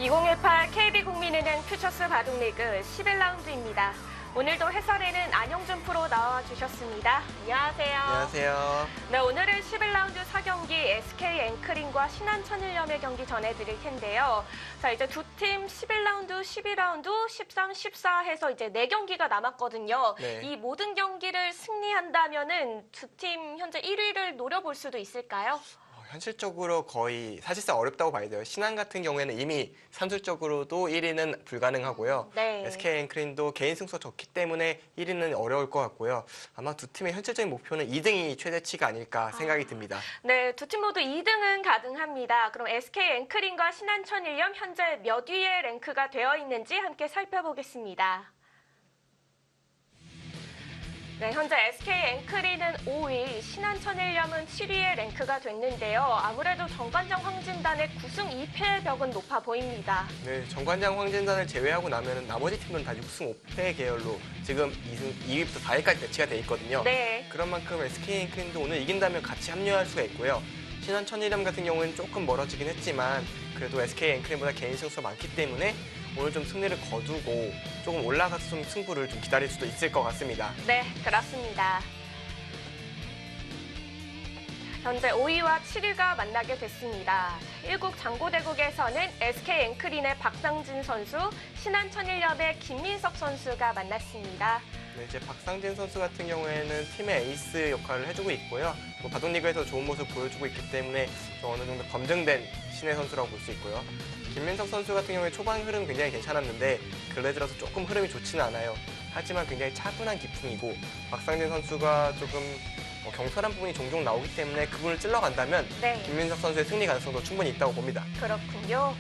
2018 KB국민은행 퓨처스 바둑리그 11라운드입니다. 오늘도 해설에는 안영준 프로 나와주셨습니다. 안녕하세요. 안녕하세요. 네, 오늘은 11라운드 4경기 SK 앵크린과 신한 천일염의 경기 전해드릴 텐데요. 자, 이제 두 팀 11라운드, 12라운드, 13, 14 해서 이제 4경기가 남았거든요. 네. 이 모든 경기를 승리한다면은 두 팀 현재 1위를 노려볼 수도 있을까요? 현실적으로 거의 사실상 어렵다고 봐야 돼요. 신한 같은 경우에는 이미 산술적으로도 1위는 불가능하고요. 네. SK 앵크린도 개인 승수가 적기 때문에 1위는 어려울 것 같고요. 아마 두 팀의 현실적인 목표는 2등이 최대치가 아닐까 생각이 듭니다. 네, 두 팀 모두 2등은 가능합니다. 그럼 SK 앵크린과 신한 천일염 현재 몇 위의 랭크가 되어 있는지 함께 살펴보겠습니다. 네, 현재 SK 앵크린은 5위, 신한 천일염은 7위의 랭크가 됐는데요. 아무래도 정관장 황진단의 9승 2패의 벽은 높아 보입니다. 네, 정관장 황진단을 제외하고 나면 나머지 팀은 다 6승 5패 계열로 지금 2위부터 4위까지 배치가 돼 있거든요. 네. 그런 만큼 SK 앵크린도 오늘 이긴다면 같이 합류할 수가 있고요. 신한 천일염 같은 경우는 조금 멀어지긴 했지만 그래도 SK 앵크린보다 개인 승수가 많기 때문에 오늘 좀 승리를 거두고 조금 올라가서 좀 승부를 좀 기다릴 수도 있을 것 같습니다. 네, 그렇습니다. 현재 5위와 7위가 만나게 됐습니다. 1국 장고대국에서는 SK 앵크린의 박상진 선수, 신한 천일염의 김민석 선수가 만났습니다. 네, 이제 박상진 선수 같은 경우에는 팀의 에이스 역할을 해주고 있고요. 바둑리그에서 좋은 모습 보여주고 있기 때문에 어느 정도 검증된 신의 선수라고 볼 수 있고요. 김민석 선수 같은 경우에 초반 흐름 굉장히 괜찮았는데 근래 들어서 조금 흐름이 좋지는 않아요. 하지만 굉장히 차분한 기풍이고 박상진 선수가 조금 경솔한 부분이 종종 나오기 때문에 그분을 찔러간다면 네. 김민석 선수의 승리 가능성도 충분히 있다고 봅니다. 그렇군요.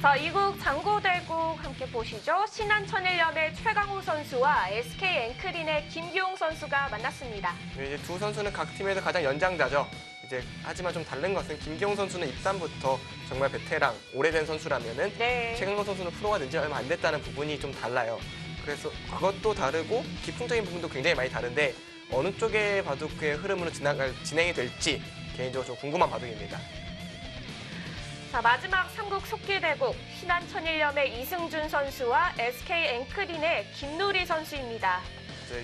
자, 2국 장고대국 함께 보시죠. 신한 천일염의 최강호 선수와 SK 앵크린의 김기용 선수가 만났습니다. 네, 이제 두 선수는 각 팀에서 가장 연장자죠. 이제 하지만 좀 다른 것은 김기용 선수는 입단부터 정말 베테랑, 오래된 선수라면은 네. 최강호 선수는 프로가 된 지 얼마 안 됐다는 부분이 좀 달라요. 그래서 그것도 다르고 기풍적인 부분도 굉장히 많이 다른데 어느 쪽의 바둑의 흐름으로 진행이 될지 개인적으로 좀 궁금한 바둑입니다. 자, 마지막 3국 속기대국 신한 천일염의 이승준 선수와 SK 앵크린의 김누리 선수입니다.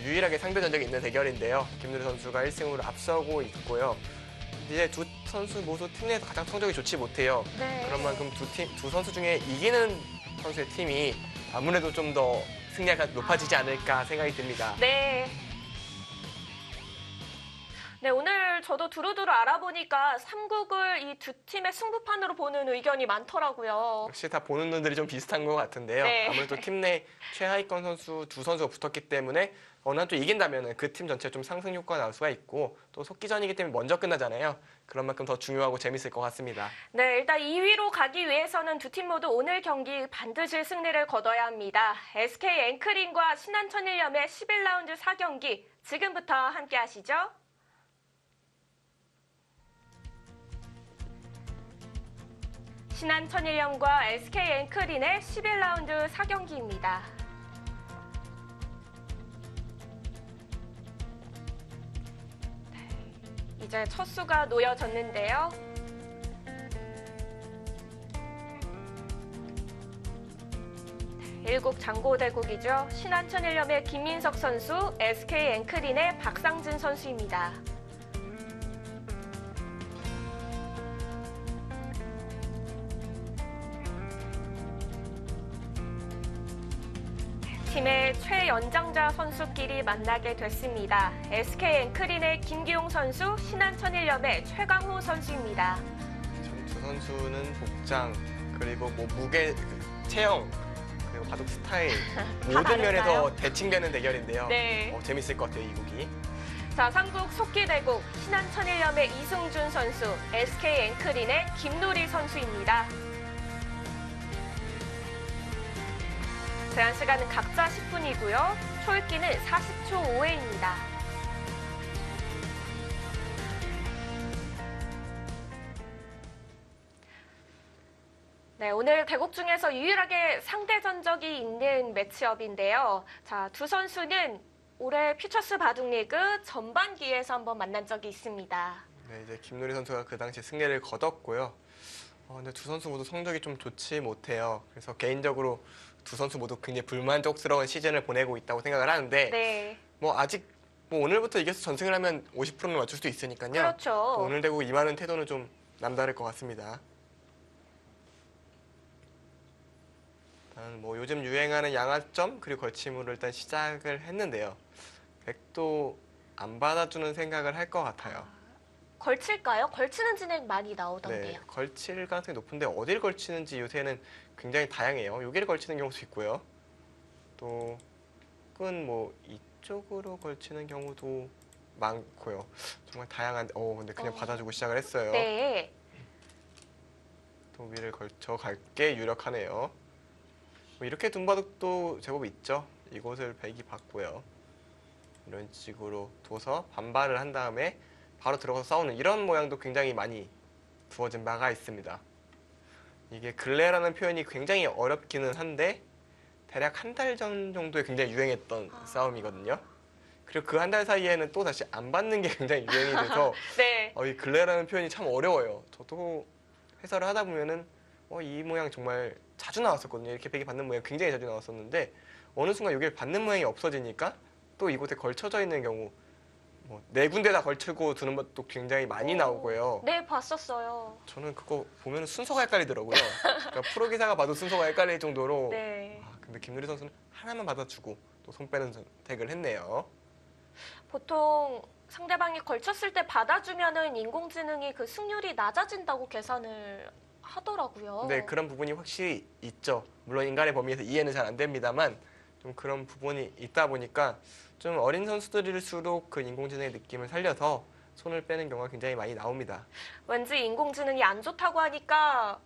유일하게 상대 전적이 있는 대결인데요. 김누리 선수가 1승으로 앞서고 있고요. 이제 두 선수 모두 팀 내에서 가장 성적이 좋지 못해요. 네. 그런 만큼 두 선수 중에 이기는 선수의 팀이 아무래도 좀 더 승리가 높아지지 않을까 생각이 듭니다. 네. 네, 오늘 저도 두루두루 알아보니까 3국을 이 두 팀의 승부판으로 보는 의견이 많더라고요. 역시 다 보는 눈들이 좀 비슷한 것 같은데요. 네. 아무래도 팀 내 최하위권 선수 두 선수가 붙었기 때문에 어느 한 쪽 이긴다면 그 팀 전체에 좀 상승 효과가 나올 수가 있고 또 속기전이기 때문에 먼저 끝나잖아요. 그런 만큼 더 중요하고 재밌을 것 같습니다. 네, 일단 2위로 가기 위해서는 두 팀 모두 오늘 경기 반드시 승리를 거둬야 합니다. SK 앵크린과 신한 천일염의 11라운드 4경기 지금부터 함께 하시죠. 신한 천일염과 SK 앵크린의 11라운드 4경기입니다. 이제 첫 수가 놓여졌는데요. 일국 장고대국이죠. 신한 천일염의 김민석 선수, SK 앵크린의 박상진 선수입니다. 팀의 최연장자 선수끼리 만나게 됐습니다. SK 앵크린의 김기용 선수, 신한 천일염의 최강호 선수입니다. 두 선수는 복장 그리고 무게, 체형 그리고 바둑 스타일 모든 다른가요? 면에서 대칭되는 대결인데요. 네. 재밌을 것 같아요, 이 국이. 자, 3국 속기대국 신한 천일염의 이승준 선수, SK 앵크린의 김누리 선수입니다. 제한 시간은 각자 10분이고요. 초읽기는 40초 5회입니다. 네, 오늘 대국 중에서 유일하게 상대 전적이 있는 매치업인데요. 자, 두 선수는 올해 퓨처스 바둑리그 전반기에서 한번 만난 적이 있습니다. 네, 이제 김누리 선수가 그 당시 승리를 거뒀고요. 근데 두 선수 모두 성적이 좀 좋지 못해요. 그래서 개인적으로 두 선수 모두 굉장히 불만족스러운 시즌을 보내고 있다고 생각을 하는데 네. 뭐 아직 뭐 오늘부터 이겨서 전승을 하면 50%는 맞출 수도 있으니까요. 또 그렇죠. 오늘 대고 임하는 태도는 좀 남다를 것 같습니다. 일단 뭐 요즘 유행하는 양화점 그리고 걸침으로 일단 시작을 했는데요. 백도 안 받아주는 생각을 할 것 같아요. 걸칠까요? 걸치는 진행 많이 네, 나오던데요. 걸칠 가능성이 높은데 어딜 걸치는지 요새는 굉장히 다양해요. 여기를 걸치는 경우도 있고요. 또 혹은 뭐 이쪽으로 걸치는 경우도 많고요. 정말 다양한데, 근데 그냥 어. 받아주고 시작을 했어요. 네. 또 위를 걸쳐 갈게 유력하네요. 뭐 이렇게 둔바둑도 제법 있죠. 이곳을 백이 받고요. 이런 식으로 둬서 반발을 한 다음에 바로 들어가서 싸우는 이런 모양도 굉장히 많이 두어진 바가 있습니다. 이게 근래라는 표현이 굉장히 어렵기는 한데 대략 한 달 전 정도에 굉장히 유행했던 싸움이거든요. 그리고 그 한 달 사이에는 또 다시 안 받는 게 굉장히 유행이 돼서 네. 이 근래라는 표현이 참 어려워요. 저도 해설을 하다 보면은 이 모양 정말 자주 나왔었거든요. 이렇게 백이 받는 모양 굉장히 자주 나왔었는데 어느 순간 여기를 받는 모양이 없어지니까 또 이곳에 걸쳐져 있는 경우 뭐 네 군데 다 걸치고 두는 것도 굉장히 많이 나오고요. 네, 봤었어요. 저는 그거 보면 순서가 헷갈리더라고요. 그러니까 프로 기사가 봐도 순서가 헷갈릴 정도로 네. 근데 김누리 선수는 하나만 받아주고 또 손 빼는 선택을 했네요. 보통 상대방이 걸쳤을 때 받아주면은 인공지능이 그 승률이 낮아진다고 계산을 하더라고요. 네, 그런 부분이 확실히 있죠. 물론 인간의 범위에서 이해는 잘 안 됩니다만 좀 그런 부분이 있다 보니까 좀 어린 선수들일수록 그 인공지능의 느낌을 살려서 손을 빼는 경우가 굉장히 많이 나옵니다. 왠지 인공지능이 안 좋다고 하니까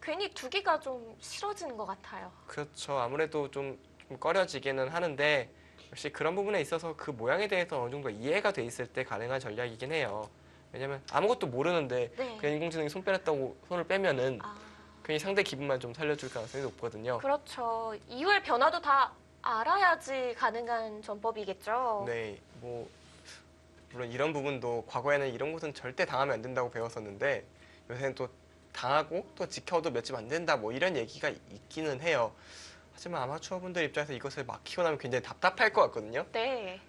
괜히 두기가 좀 싫어지는 것 같아요. 그렇죠. 아무래도 좀 꺼려지기는 하는데 역시 그런 부분에 있어서 그 모양에 대해서 어느 정도 이해가 돼 있을 때 가능한 전략이긴 해요. 왜냐면 아무것도 모르는데 네. 그 인공지능이 손 빼냈다고 손을 빼면은 아, 괜히 상대 기분만 좀 살려줄 가능성이 높거든요. 그렇죠. 이후의 변화도 다 알아야지 가능한 전법이겠죠. 네, 뭐 물론 이런 부분도 과거에는 이런 것은 절대 당하면 안 된다고 배웠었는데 요새는 또 당하고 또 지켜도 몇 집 안 된다 뭐 이런 얘기가 있기는 해요. 하지만 아마추어 분들 입장에서 이것을 막히고 나면 굉장히 답답할 것 같거든요. 네.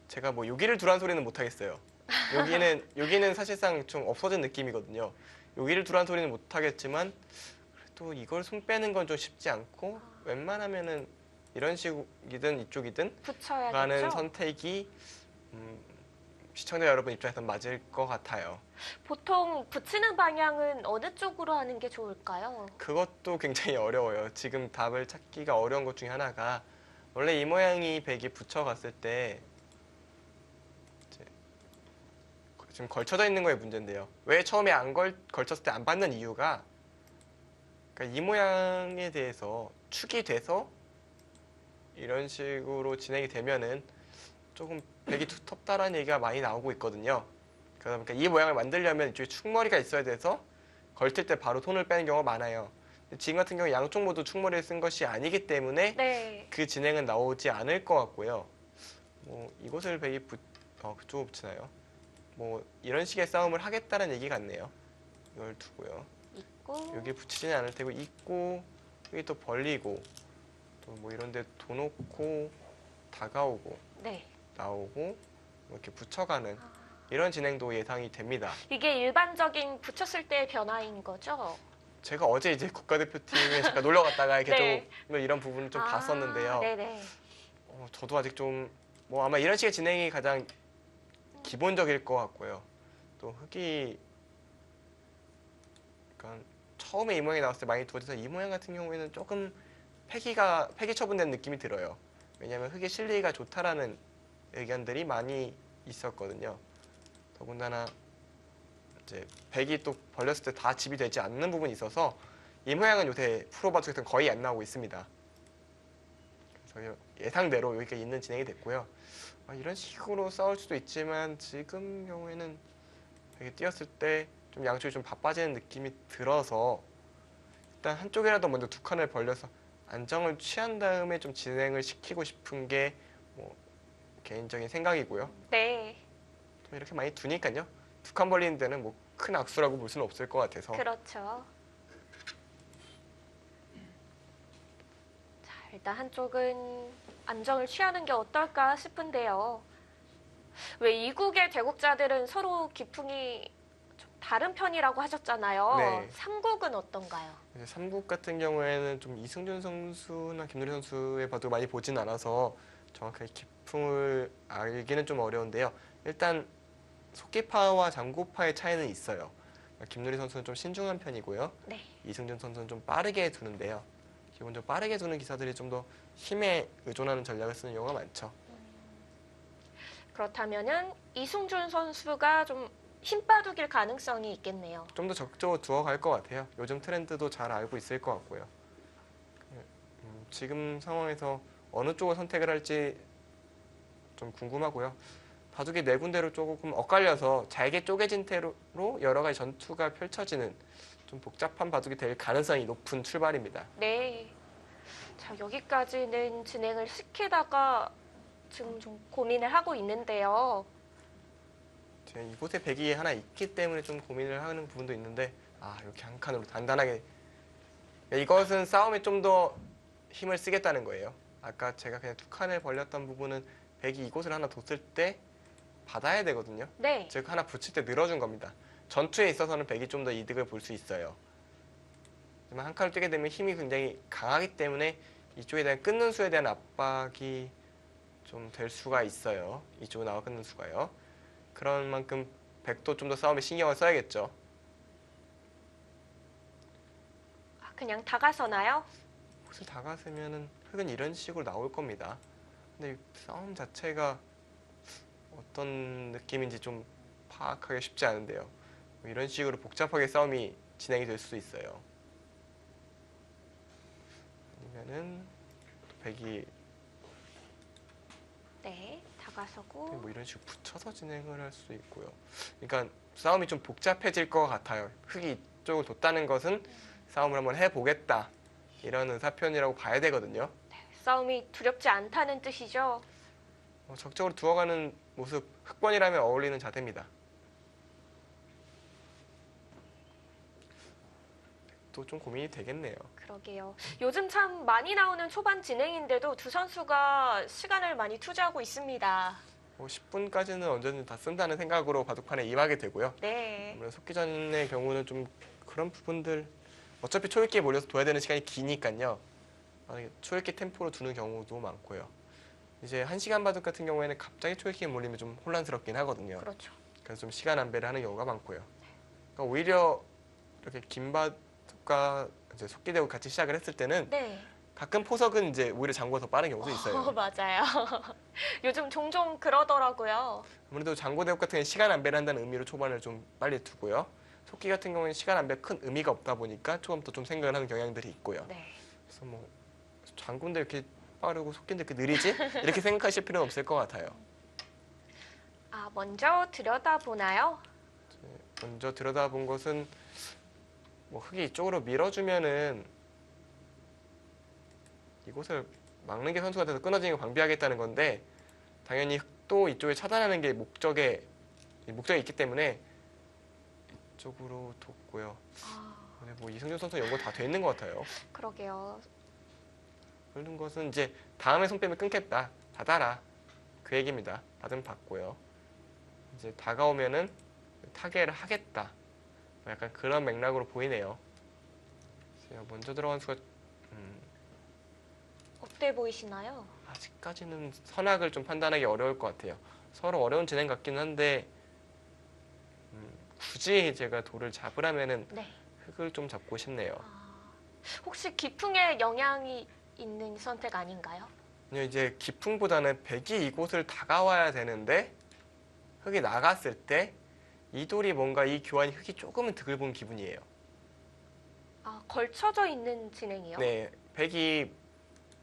제가 뭐 여기를 두란 소리는 못 하겠어요. 여기는 사실상 좀 없어진 느낌이거든요. 여기를 두란 소리는 못 하겠지만 그래도 이걸 손 빼는 건 좀 쉽지 않고 웬만하면은 이런 식이든 이쪽이든 붙여야겠죠. 가는 선택이 시청자 여러분 입장에서 맞을 것 같아요. 보통 붙이는 방향은 어느 쪽으로 하는 게 좋을까요? 그것도 굉장히 어려워요. 지금 답을 찾기가 어려운 것 중에 하나가 원래 이 모양이 백이 붙여갔을 때 이제 지금 걸쳐져 있는 거에 문제인데요. 왜 처음에 안 걸쳤을 때 안 받는 이유가 그러니까 이 모양에 대해서 축이 돼서 이런 식으로 진행이 되면은 조금 백이 두텁다라는 얘기가 많이 나오고 있거든요. 그러다 보니까 이 모양을 만들려면 이쪽에 축머리가 있어야 돼서 걸칠 때 바로 손을 빼는 경우가 많아요. 지금 같은 경우 양쪽 모두 축머리를 쓴 것이 아니기 때문에 네. 그 진행은 나오지 않을 것 같고요. 뭐 이곳을 백이 그쪽으로 붙이나요? 뭐 이런 식의 싸움을 하겠다는 얘기 같네요. 이걸 두고요. 있고. 여기 붙이지는 않을 테고 있고 여기 또 벌리고 또 뭐 이런 데 둬놓고 다가오고 네. 나오고 뭐 이렇게 붙여가는 이런 진행도 예상이 됩니다. 이게 일반적인 붙였을 때의 변화인 거죠? 제가 어제 이제 국가대표팀에 잠깐 놀러 갔다가 이렇게 네. 좀 이런 부분을 좀 봤었는데요. 네네. 저도 아직 좀 뭐 아마 이런 식의 진행이 가장 기본적일 것 같고요. 또 흙이 그러니까 처음에 이 모양이 나왔을 때 많이 두어져서 이 모양 같은 경우에는 조금 폐기 처분된 느낌이 들어요. 왜냐하면 흙의 실리가 좋다라는 의견들이 많이 있었거든요. 더군다나 이제 백이 또 벌렸을 때 다 집이 되지 않는 부분이 있어서 이 모양은 요새 프로바둑에서는 거의 안 나오고 있습니다. 그래서 예상대로 여기까지 있는 진행이 됐고요. 이런 식으로 싸울 수도 있지만 지금 경우에는 백이 뛰었을 때 좀 양쪽이 좀 바빠지는 느낌이 들어서 일단 한쪽이라도 먼저 두 칸을 벌려서 안정을 취한 다음에 좀 진행을 시키고 싶은 게 뭐 개인적인 생각이고요. 네. 또 이렇게 많이 두니까요. 두 칸 벌리는 데는 뭐 큰 악수라고 볼 수는 없을 것 같아서. 그렇죠. 자, 일단 한쪽은 안정을 취하는 게 어떨까 싶은데요. 왜 이국의 대국자들은 서로 기풍이 좀 다른 편이라고 하셨잖아요. 네. 삼국은 어떤가요? 이제 삼국 같은 경우에는 좀 이승준 선수나 김누리 선수의 바둑을 많이 보진 않아서 정확하게 기풍을 알기는 좀 어려운데요. 일단 속기파와 장구파의 차이는 있어요. 김누리 선수는 좀 신중한 편이고요. 네. 이승준 선수는 좀 빠르게 두는데요. 기본적으로 빠르게 두는 기사들이 좀 더 힘에 의존하는 전략을 쓰는 경우가 많죠. 그렇다면은 이승준 선수가 좀 힘바둑일 가능성이 있겠네요. 좀 더 적극적으로 두어갈 것 같아요. 요즘 트렌드도 잘 알고 있을 것 같고요. 지금 상황에서 어느 쪽을 선택을 할지 좀 궁금하고요. 바둑이 네 군데로 조금 엇갈려서 잘게 쪼개진 태로 여러 가지 전투가 펼쳐지는 좀 복잡한 바둑이 될 가능성이 높은 출발입니다. 네. 자, 여기까지는 진행을 시키다가 지금 좀 고민을 하고 있는데요. 제가 이곳에 백이 하나 있기 때문에 좀 고민을 하는 부분도 있는데 이렇게 한 칸으로 단단하게 이것은 싸움에 좀 더 힘을 쓰겠다는 거예요. 아까 제가 그냥 두 칸을 벌렸던 부분은 백이 이곳을 하나 뒀을 때 받아야 되거든요. 네. 즉 하나 붙일 때 늘어준 겁니다. 전투에 있어서는 백이 좀 더 이득을 볼 수 있어요. 하지만 한 칸을 뛰게 되면 힘이 굉장히 강하기 때문에 이쪽에 대한 끊는 수에 대한 압박이 좀 될 수가 있어요. 이쪽으로 나와 끊는 수가요. 그런 만큼 백도 좀 더 싸움에 신경을 써야겠죠. 그냥 다가서나요? 혹시 다가서면은 흙은 이런 식으로 나올 겁니다. 근데 이 싸움 자체가 어떤 느낌인지 좀 파악하기 쉽지 않은데요. 이런 식으로 복잡하게 싸움이 진행이 될 수도 있어요. 아니면은 백이 네. 다가서고. 뭐 이런 식으로 붙여서 진행을 할 수도 있고요. 그러니까 싸움이 좀 복잡해질 것 같아요. 흙이 이쪽을 뒀다는 것은 싸움을 한번 해보겠다 이런 의사표현이라고 봐야 되거든요. 싸움이 두렵지 않다는 뜻이죠. 적극적으로 두어가는 모습 흑번이라면 어울리는 자세입니다. 또 좀 고민이 되겠네요. 그러게요. 요즘 참 많이 나오는 초반 진행인데도 두 선수가 시간을 많이 투자하고 있습니다. 10분까지는 언제든지 다 쓴다는 생각으로 바둑판에 임하게 되고요. 네. 아무래도 속기전의 경우는 좀 그런 부분들 어차피 초읽기에 몰려서 둬야 되는 시간이 기니까요. 초읽기 템포로 두는 경우도 많고요. 이제 1시간 바둑 같은 경우에는 갑자기 초읽기에 몰리면 좀 혼란스럽긴 하거든요. 그렇죠. 그래서 좀 시간 안배를 하는 경우가 많고요. 그러니까 오히려 이렇게 긴 바둑과 이제 속기대고 같이 시작을 했을 때는 네. 가끔 포석은 이제 오히려 장구가 더 빠른 경우도 있어요. 맞아요. 요즘 종종 그러더라고요. 아무래도 장고대국 같은 경우는 시간 안배를 한다는 의미로 초반을 좀 빨리 두고요. 속기 같은 경우는 시간 안배 큰 의미가 없다 보니까 초반부터 좀 생각을 하는 경향들이 있고요. 네. 그래서 뭐 장군데 이렇게 빠르고 속기인데 이렇게 느리지? 이렇게 생각하실 필요는 없을 것 같아요. 먼저 들여다보나요? 먼저 들여다본 것은 뭐 흙이 이쪽으로 밀어주면은 이곳을 막는 게 선수가 돼서 끊어지는 걸 방비하겠다는 건데 당연히 흙도 이쪽에 차단하는 게 목적이 있기 때문에 이쪽으로 뒀고요. 근데 뭐 이승준 선수 연구 다 돼 있는 것 같아요. 그러게요. 그런 것은 이제 다음에 손 빼면 끊겠다. 받아라. 그 얘기입니다. 받으면 받고요. 이제 다가오면은 타개를 하겠다. 약간 그런 맥락으로 보이네요. 제가 먼저 들어간 수가 어때 보이시나요? 아직까지는 선악을 좀 판단하기 어려울 것 같아요. 서로 어려운 진행 같긴 한데 굳이 제가 돌을 잡으라면은 네. 흙을 좀 잡고 싶네요. 혹시 기풍에 영향이 있는 선택 아닌가요? 아니요, 이제 기풍보다는 백이 이곳을 다가와야 되는데 흙이 나갔을 때 이 돌이 뭔가 이 교환이 흙이 조금은 득을 본 기분이에요. 걸쳐져 있는 진행이요? 네, 백이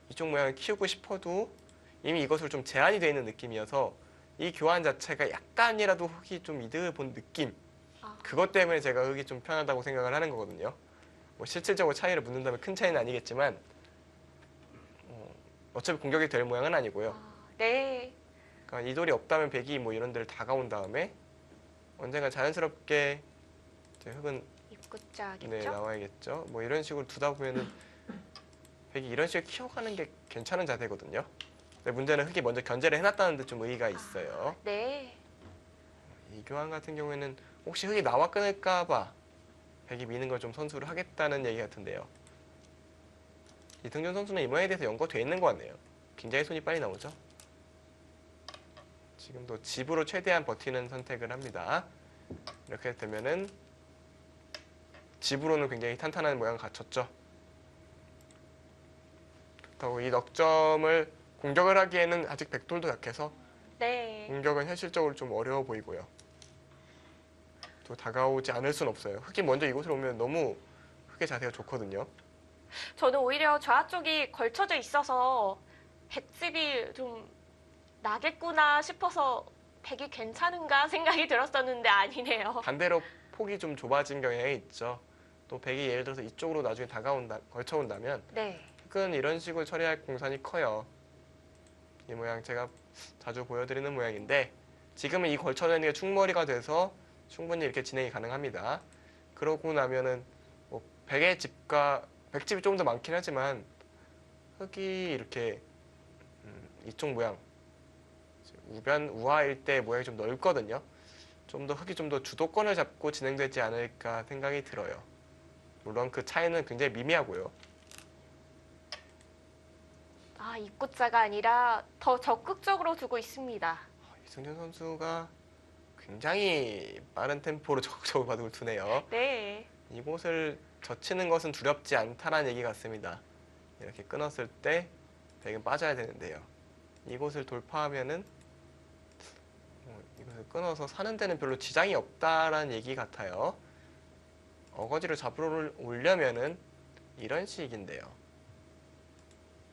이쪽 모양을 키우고 싶어도 이미 이것을 좀 제한이 되어 있는 느낌이어서 이 교환 자체가 약간이라도 흙이 좀 이득을 본 느낌. 그것 때문에 제가 흙이 좀 편하다고 생각을 하는 거거든요. 뭐 실질적으로 차이를 묻는다면 큰 차이는 아니겠지만 어차피 공격이 될 모양은 아니고요. 네. 그러니까 이 돌이 없다면 백이 뭐 이런 데를 다가온 다음에 언젠가 자연스럽게 이제 흙은 입구자겠죠? 네, 나와야겠죠. 뭐 이런 식으로 두다 보면은 백이 이런 식으로 키워가는 게 괜찮은 자세거든요. 근데 문제는 흙이 먼저 견제를 해놨다는 데 좀 의의가 있어요. 네. 이 교환 같은 경우에는 혹시 흙이 나와 끊을까봐 백이 미는 걸 좀 선수를 하겠다는 얘기 같은데요. 이승준 선수는 이 모양에 대해서 연구돼 있는 것 같네요. 굉장히 손이 빨리 나오죠. 지금도 집으로 최대한 버티는 선택을 합니다. 이렇게 되면은 집으로는 굉장히 탄탄한 모양을 갖췄죠. 그렇다고 이 넉점을 공격을 하기에는 아직 백돌도 약해서 네. 공격은 현실적으로 좀 어려워 보이고요. 또 다가오지 않을 순 없어요. 흙이 먼저 이곳으로 오면 너무 흙의 자세가 좋거든요. 저는 오히려 좌 쪽이 걸쳐져 있어서 백집이 좀 나겠구나 싶어서 백이 괜찮은가 생각이 들었었는데 아니네요. 반대로 폭이 좀 좁아진 경향이 있죠. 또 백이 예를 들어서 이쪽으로 나중에 걸쳐온다면 네. 흙은 이런 식으로 처리할 공산이 커요. 이 모양 제가 자주 보여드리는 모양인데 지금은 이 걸쳐져 있는 게 충머리가 돼서 충분히 이렇게 진행이 가능합니다. 그러고 나면은 뭐 백의 집과 백집이 조금 더 많긴 하지만 흙이 이렇게 이쪽 모양 우하일 때 모양이 좀 넓거든요. 좀 더 흙이 좀 더 주도권을 잡고 진행되지 않을까 생각이 들어요. 물론 그 차이는 굉장히 미미하고요. 아, 입구자가 아니라 더 적극적으로 두고 있습니다. 이승준 선수가 굉장히 빠른 템포로 적극적으로 바둑을 두네요. 네. 이곳을 젖히는 것은 두렵지 않다는 얘기 같습니다. 이렇게 끊었을 때 백은 빠져야 되는데요. 이곳을 돌파하면은 이것을 끊어서 사는 데는 별로 지장이 없다라는 얘기 같아요. 어거지로 잡으러 오려면은 이런 식인데요.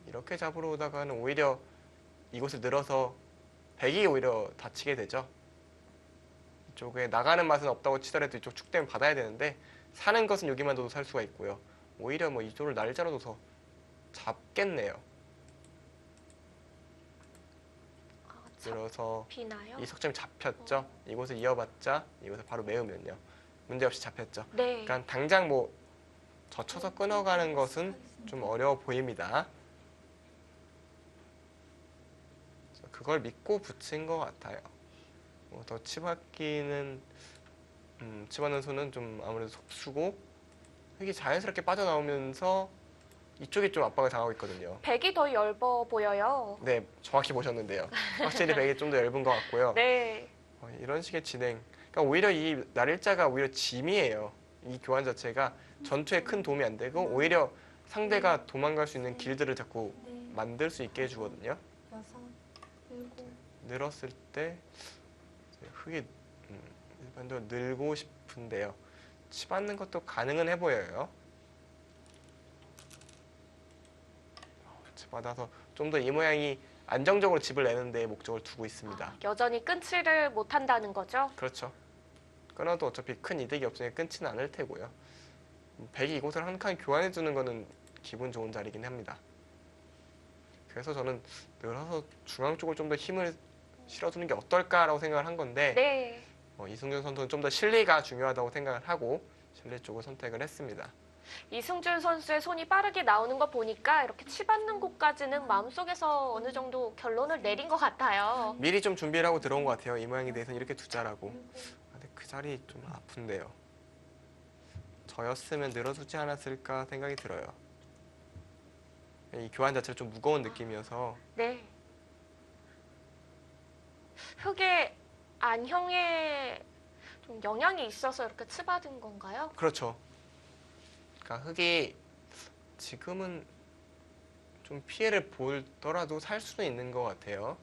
이렇게 잡으러 오다가는 오히려 이곳을 늘어서 백이 오히려 다치게 되죠. 이쪽에 나가는 맛은 없다고 치더라도 이쪽 축대면 받아야 되는데 사는 것은 여기만 둬도 살 수가 있고요. 오히려 뭐 이쪽을 날짜로 둬서 잡겠네요. 아, 늘어서 잡히나요? 이 석점이 잡혔죠. 이곳을 이어봤자 이곳을 바로 메우면요. 문제없이 잡혔죠. 네. 그러니까 당장 뭐 젖혀서 끊어가는 것은 좀 어려워 보입니다. 그걸 믿고 붙인 것 같아요. 뭐 더 치받기는 치받는 손은 좀 아무래도 속수고 흙이 자연스럽게 빠져나오면서 이쪽이 좀 압박을 당하고 있거든요. 백이 더 얇아 보여요. 네, 정확히 보셨는데요. 확실히 백이 좀 더 얇은 것 같고요. 네. 이런 식의 진행. 그러니까 오히려 이 날일자가 오히려 짐이에요. 이 교환 자체가 전투에 큰 도움이 안 되고 오히려 상대가 도망갈 수 있는 길들을 자꾸 만들 수 있게 해주거든요. 늘었을 때 흙이 일반적으로 늘고 싶은데요. 치받는 것도 가능은 해 보여요. 치받아서 좀 더 이 모양이 안정적으로 집을 내는 데 목적을 두고 있습니다. 아, 여전히 끊지를 못한다는 거죠? 그렇죠. 끊어도 어차피 큰 이득이 없으니 끊지는 않을 테고요. 백이 이곳을 한 칸 교환해 주는 거는 기분 좋은 자리긴 합니다. 그래서 저는 늘어서 중앙 쪽을 좀 더 힘을 실어주는 게 어떨까라고 생각을 한 건데 네. 이승준 선수는 좀 더 실리가 중요하다고 생각을 하고 실리 쪽을 선택을 했습니다. 이승준 선수의 손이 빠르게 나오는 거 보니까 이렇게 치받는 곳까지는 마음속에서 어느 정도 결론을 내린 것 같아요. 미리 좀 준비를 하고 들어온 것 같아요. 이 모양에 대해서는 이렇게 두자라고. 근데 그 자리 좀 아픈데요. 저였으면 늘어두지 않았을까 생각이 들어요. 이 교환 자체가 좀 무거운 느낌이어서 네. 흙의 안형에 좀 영향이 있어서 이렇게 치받은 건가요? 그렇죠. 그러니까 흙이 지금은 좀 피해를 보더라도 살 수는 있는 것 같아요.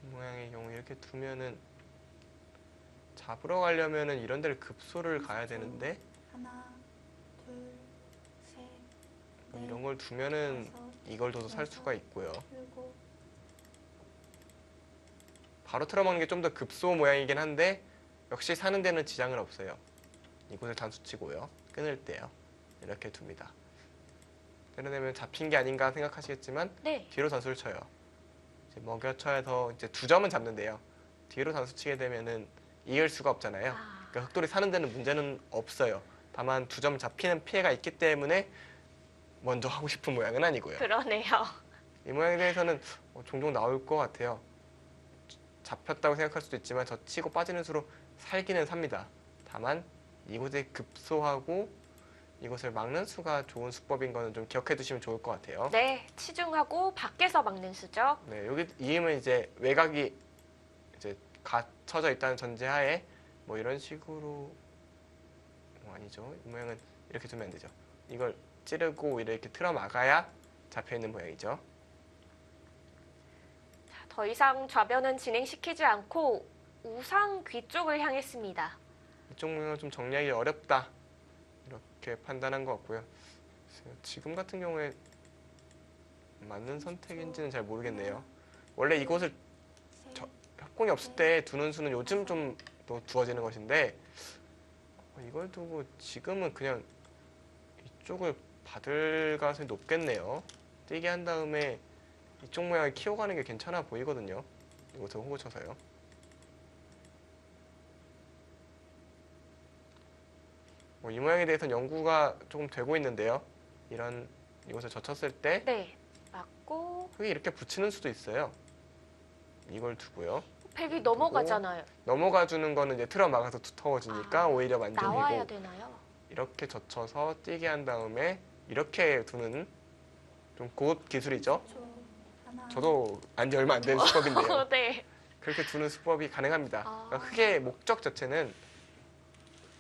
이 모양의 경우 이렇게 두면은 잡으러 가려면은 이런 데를 급소를 가야 되는데 하나, 둘, 셋, 넷, 이런 걸 두면은 다섯, 이걸 둬서 살 수가 있고요. 일곱. 바로 틀어먹는 게 좀 더 급소 모양이긴 한데 역시 사는 데는 지장은 없어요. 이곳을 단수치고요. 끊을 때요. 이렇게 둡니다. 때려내면 잡힌 게 아닌가 생각하시겠지만 네. 뒤로 단수를 쳐요. 이제 먹여쳐서 이제 2점은 잡는데요. 뒤로 단수 치게 되면은 이길 수가 없잖아요. 아, 그러니까 흑돌이 사는 데는 문제는 없어요. 다만 2점 잡히는 피해가 있기 때문에 먼저 하고 싶은 모양은 아니고요. 그러네요. 이 모양에 대해서는 종종 나올 것 같아요. 잡혔다고 생각할 수도 있지만 저 치고 빠지는 수로 살기는 삽니다. 다만 이곳에 급소하고 이곳을 막는 수가 좋은 수법인 거는 좀 기억해 두시면 좋을 것 같아요. 네, 치중하고 밖에서 막는 수죠. 네, 여기 이음은 이제 외곽이 이제 갖춰져 있다는 전제하에 뭐 이런 식으로 아니죠. 이 모양은 이렇게 두면 안 되죠. 이걸 찌르고 오히려 이렇게 틀어 막아야 잡혀 있는 모양이죠. 더 이상 좌변은 진행시키지 않고 우상 귀 쪽을 향했습니다. 이쪽 모양을 좀 정리하기 어렵다 이렇게 판단한 것 같고요. 지금 같은 경우에 맞는 선택인지는 잘 모르겠네요. 원래 이곳을 셋, 협공이 없을 때 두는 수는 요즘 좀 더 두어지는 것인데 이걸 두고 지금은 그냥 이쪽을 받을 가능성이 높겠네요. 뛰게 한 다음에 이쪽 모양을 키워가는 게 괜찮아 보이거든요. 이곳을 호구 쳐서요. 이 모양에 대해서는 연구가 조금 되고 있는데요. 이곳을 젖혔을 때 네, 맞고 흙이 이렇게 붙이는 수도 있어요. 이걸 두고요. 백이 넘어가잖아요. 넘어가 주는 거는 이제 틀어 막아서 두터워지니까 아, 오히려 나와야 만족이고 되나요? 이렇게 젖혀서 뛰게 한 다음에 이렇게 두는 좀 고급 기술이죠. 10초. 하나, 저도 안지 얼마 안 된 수법인데요. 네. 그렇게 두는 수법이 가능합니다. 아. 그러니까 흙의 목적 자체는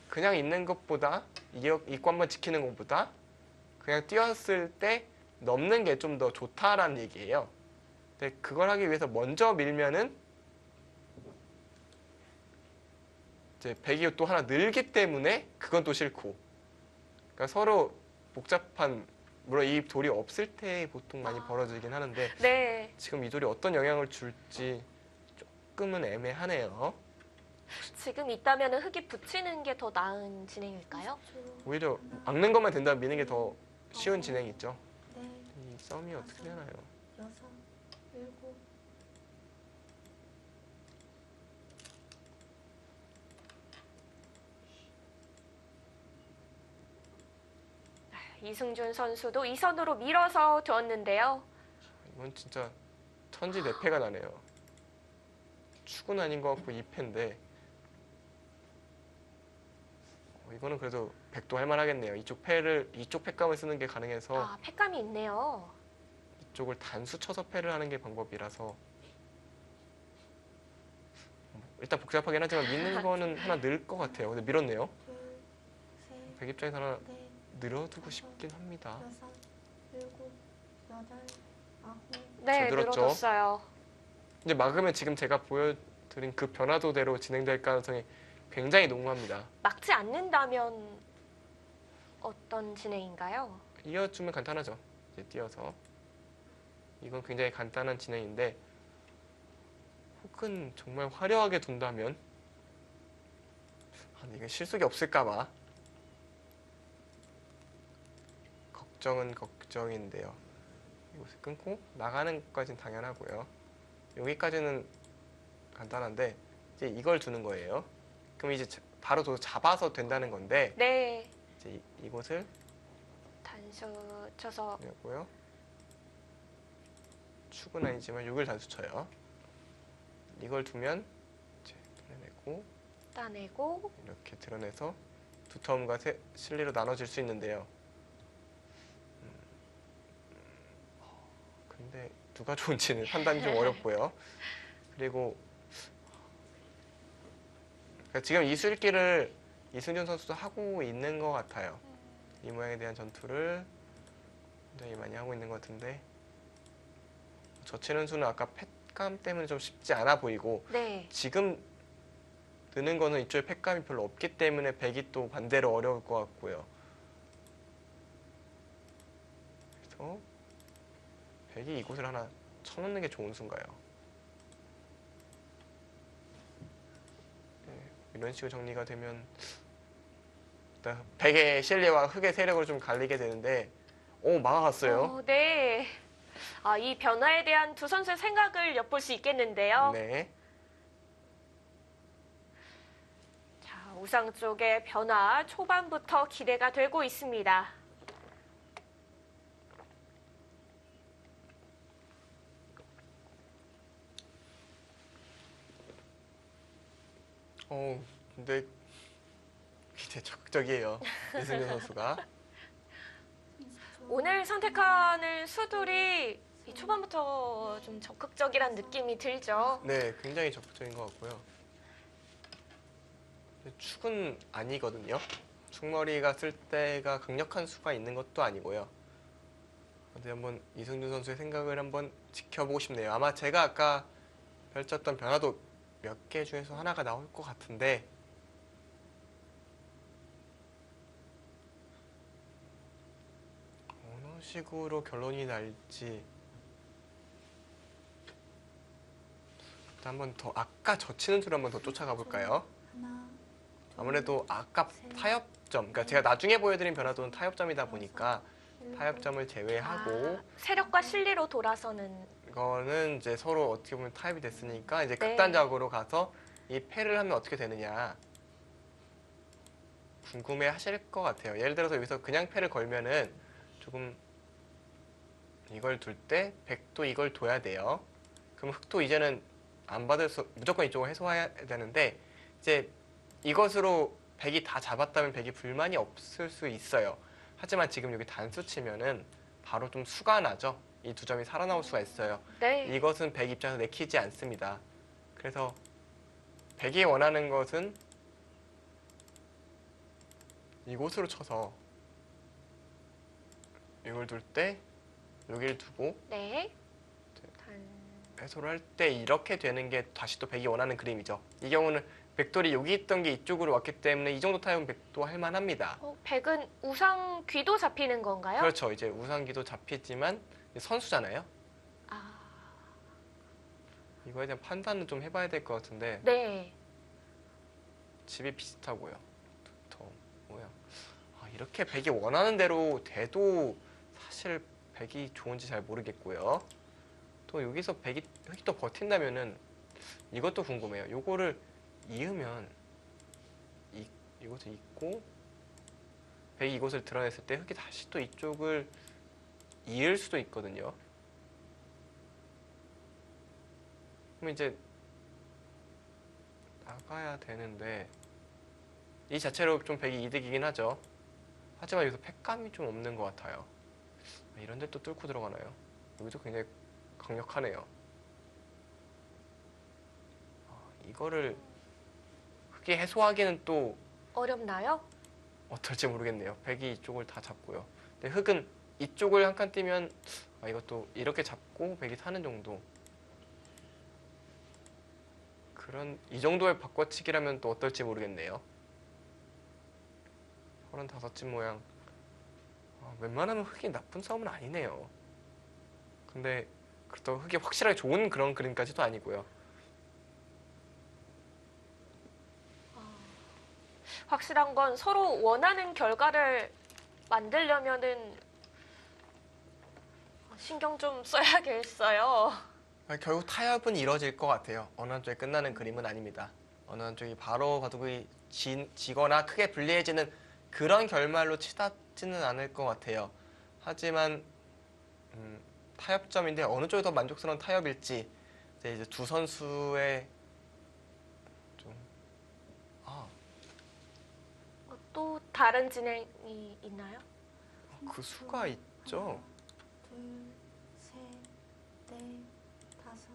그냥 있는 것보다 이거 한번 지키는 것보다 그냥 뛰었을 때 넘는 게 좀 더 좋다라는 얘기예요. 근데 그걸 하기 위해서 먼저 밀면은 이제 백이 또 하나 늘기 때문에 그건 또 싫고. 그러니까 서로 복잡한 물론 이 돌이 없을 때 보통 많이 벌어지긴 하는데 네. 지금 이 돌이 어떤 영향을 줄지 조금은 애매하네요. 지금 있다면 흙이 붙이는 게 더 나은 진행일까요? 10초. 오히려 막는 것만 된다면 미는 게 더 쉬운 진행이 있죠. 넷, 이 썸이 어떻게 되나요? 여섯, 일곱. 이승준 선수도 이 선으로 밀어서 두었는데요. 이건 진짜 천지내패가 나네요. 축은 아닌 것 같고 2패인데 이거는 그래도 백도 할만하겠네요. 이쪽 패감을 쓰는 게 가능해서 아, 팩감이 있네요. 이쪽을 단수 쳐서 패를 하는 게 방법이라서 일단 복잡하긴 하지만 미는 거는 하나 늘 것 같아요. 근데 밀었네요. 둘, 셋, 백 입장에서 하나 넷, 늘어두고 싶긴 합니다. 여섯, 일곱, 여덟, 아홉. 네, 잘 들었죠? 늘어졌어요. 이제 막으면 지금 제가 보여드린 그 변화도대로 진행될 가능성이 굉장히 농후합니다. 막지 않는다면 어떤 진행인가요? 이어주면 간단하죠. 이제 띄어서 이건 굉장히 간단한 진행인데 혹은 정말 화려하게 둔다면 이게 실속이 없을까봐 걱정은 걱정인데요. 이곳을 끊고 나가는 것까지는 당연하고요. 여기까지는 간단한데 이제 이걸 두는 거예요. 그럼 이제 바로 잡아서 된다는 건데 네, 이제 이곳을 단수 쳐서 내고요. 축은 아니지만 6을 단수 쳐요. 이걸 두면 이제 드러내고 따내고 이렇게 드러내서 두터움과 실리로 나눠질 수 있는데요. 근데 누가 좋은지는 판단이 좀 어렵고요. 그리고 그러니까 지금 이 술기를 이승준 선수도 하고 있는 것 같아요. 이 모양에 대한 전투를 굉장히 많이 하고 있는 것 같은데 젖히는 수는 아까 팩감 때문에 좀 쉽지 않아 보이고 네, 지금 드는 거는 이쪽에 팩감이 별로 없기 때문에 백이 또 반대로 어려울 것 같고요. 그래서 백이 이곳을 하나 쳐놓는 게 좋은 수인가요? 네, 이런 식으로 정리가 되면 일단 백의 실리와 흙의 세력을 좀 갈리게 되는데 막아갔어요. 네. 아, 이 변화에 대한 두 선수의 생각을 엿볼 수 있겠는데요. 네. 우상 쪽의 변화 초반부터 기대가 되고 있습니다. 근데 굉장히 적극적이에요. 이승윤 선수가. 30초. 오늘 선택하는 수들이 이 초반부터 좀 적극적이란 느낌이 들죠. 네, 굉장히 적극적인 것 같고요. 근데 축은 아니거든요. 축머리가 쓸 때가 강력한 수가 있는 것도 아니고요. 근데 한번 이승준 선수의 생각을 한번 지켜보고 싶네요. 아마 제가 아까 펼쳤던 변화도 몇 개 중에서 하나가 나올 것 같은데 어느 식으로 결론이 날지 일단 한번 더 아까 젖히는 수를 한번 더 쫓아가 볼까요? 하나, 아무래도 아까 셋, 타협점, 그러니까 제가 나중에 보여드린 변화도는 타협점이다 보니까 타협점을 제외하고 세력과 실리로 돌아서는 이거는 이제 서로 어떻게 보면 타협이 됐으니까 이제 네. 극단적으로 가서 이 패를 하면 어떻게 되느냐 궁금해 하실 것 같아요. 예를 들어서 여기서 그냥 패를 걸면은 조금 이걸 둘 때 백도 이걸 둬야 돼요. 그럼 흑도 이제는 안 받을 수 무조건 이쪽을 해소해야 되는데 이제 이것으로 백이 다 잡았다면 백이 불만이 없을 수 있어요. 하지만 지금 여기 단수 치면은 바로 좀 수가 나죠. 이 두 점이 살아나올 수가 있어요. 네. 이것은 백 입장에서 내키지 않습니다. 그래서 백이 원하는 것은 이곳으로 쳐서 이걸 둘 때 여기를 두고 네. 단... 해소를 할 때 이렇게 되는 게 다시 또 백이 원하는 그림이죠. 이 경우는 백돌이 여기 있던 게 이쪽으로 왔기 때문에 이 정도 타협은 백도 할 만합니다. 백은 우상 귀도 잡히는 건가요? 그렇죠. 이제 우상기도 잡히지만 선수잖아요. 아, 이거에 대한 판단은 좀 해봐야 될 것 같은데 네. 집이 비슷하고요. 더 모양. 이렇게 백이 원하는 대로 돼도 사실 백이 좋은지 잘 모르겠고요. 또 여기서 흑이 또 버틴다면은 이것도 궁금해요. 요거를 이으면 이것을 잇고 백이 이곳을 드러냈을 때 흑이 다시 또 이쪽을 이을 수도 있거든요. 그럼 이제 나가야 되는데 이 자체로 좀 백이 이득이긴 하죠. 하지만 여기서 팩감이 좀 없는 것 같아요. 이런 데 또 뚫고 들어가나요? 여기도 굉장히 강력하네요. 이거를 흑이 해소하기는 또 어렵나요? 어떨지 모르겠네요. 백이 이쪽을 다 잡고요. 근데 흑은 이쪽을 한 칸 띄면 이것도 이렇게 잡고 백이 사는 정도. 이 정도의 바꿔치기라면 또 어떨지 모르겠네요. 35집 모양. 웬만하면 흑이 나쁜 싸움은 아니네요. 근데 그렇다고 흑이 확실하게 좋은 그런 그림까지도 아니고요. 확실한 건 서로 원하는 결과를 만들려면은 신경 좀 써야겠어요. 결국 타협은 이뤄질 것 같아요. 어느 한쪽에 끝나는 그림은 아닙니다. 어느 한쪽이 바로 바둑이 지거나 크게 불리해지는 그런 결말로 치닫지는 않을 것 같아요. 하지만 타협점인데 어느 쪽이 더 만족스러운 타협일지 이제 두 선수의 좀 또 다른 진행이 있나요? 그 수가 있죠. 둘, 셋, 넷, 다섯,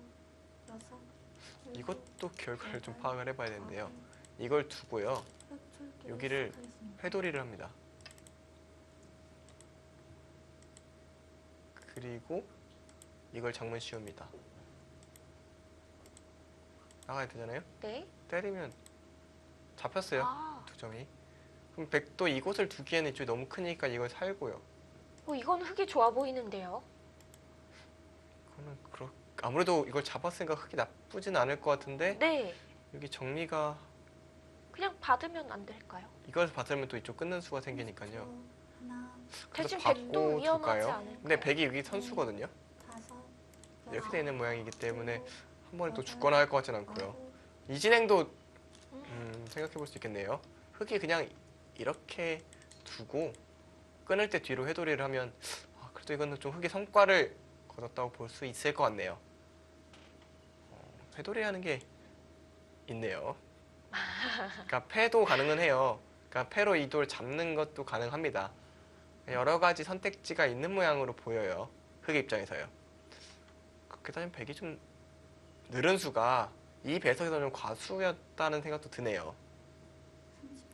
여섯. 일곱, 이것도 결과를 좀 여덟, 파악을 해봐야 되는데요. 아홉, 이걸 두고요. 획출기를 여기를 시작하겠습니다. 회돌이를 합니다. 그리고 이걸 장문 씌웁니다. 나가야 되잖아요. 네. 때리면 잡혔어요. 아, 두 점이. 그럼 백도 이곳을 두기에는 이쪽이 너무 크니까 이걸 살고요. 이건 흑이 좋아 보이는데요. 그거는 아무래도 이걸 잡았으니까 흑이 나쁘진 않을 것 같은데 네. 여기 정리가 그냥 받으면 안 될까요? 이걸 받으면 또 이쪽 끊는 수가 생기니까요. 하나, 그래서 대신 백도 받고 위험하지 둘까요? 않을까요? 근데 백이 여기 선수거든요. 다섯, 이렇게 여섯, 되어 있는 모양이기 때문에 일곱, 한 번에 또 여덟, 죽거나 할 것 같진 않고요. 아홉, 이 진행도 음. 생각해 볼 수 있겠네요. 흙이 그냥 이렇게 두고 끊을 때 뒤로 회돌이를 하면 그래도 이거는 좀 흙이 성과를 거뒀다고 볼 수 있을 것 같네요. 회돌이 하는 게 있네요. 그러니까 패도 가능은 해요. 그러니까 패로 이 돌 잡는 것도 가능합니다. 여러 가지 선택지가 있는 모양으로 보여요. 흙의 입장에서요. 그렇게 따지면 백이 좀 느른 수가 이 배석에서 좀 과수였다는 생각도 드네요.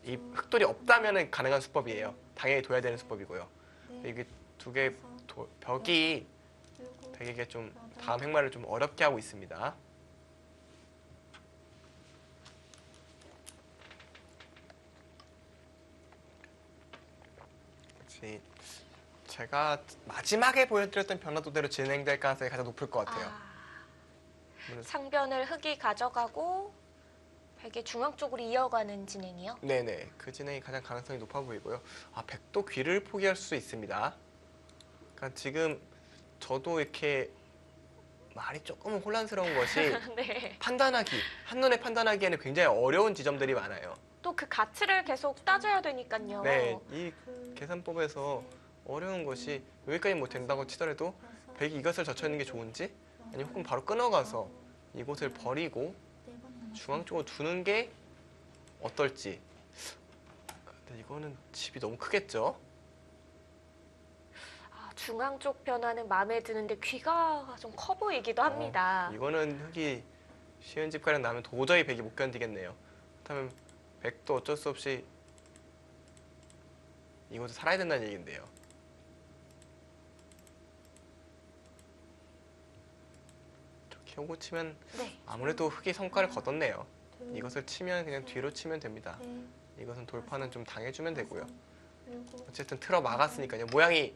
이 30초. 흙돌이 없다면 가능한 수법이에요. 당연히 둬야 되는 수법이고요. 네. 이게 두 개 다섯, 벽이 일곱, 백에게 좀 다음 행마를 좀 어렵게 하고 있습니다. 혹시 제가 마지막에 보여드렸던 변화도대로 진행될 가능성이 가장 높을 것 같아요. 상변을 흙이 가져가고 백의 중앙 쪽으로 이어가는 진행이요. 네네, 그 진행이 가장 가능성이 높아 보이고요. 백도 귀를 포기할 수 있습니다. 그러니까 지금 저도 이렇게 말이 조금 혼란스러운 것이 네. 한눈에 판단하기에는 굉장히 어려운 지점들이 많아요. 또 그 가치를 계속 따져야 되니까요. 네, 이 둘, 계산법에서 어려운 것이 여기까지 못 된다고 치더라도 여섯, 백이 이것을 젖혀있는 게 좋은지 아니면 혹은 바로 끊어가서 이곳을 버리고 중앙 쪽으로 두는 게 어떨지. 근데 이거는 집이 너무 크겠죠? 중앙 쪽 변화는 마음에 드는데 귀가 좀 커 보이기도 합니다. 이거는 흙이 쉬운 집가량 나면 도저히 백이 못 견디겠네요. 그렇다면 백도 어쩔 수 없이 이곳에 살아야 된다는 얘기인데요. 이렇게 오고 치면 네. 아무래도 흙이 성과를 거뒀네요. 둘, 이것을 치면 그냥 뒤로 치면 됩니다. 넷, 이것은 돌파는 좀 당해주면 되고요. 일곱, 어쨌든 틀어 막았으니까요. 모양이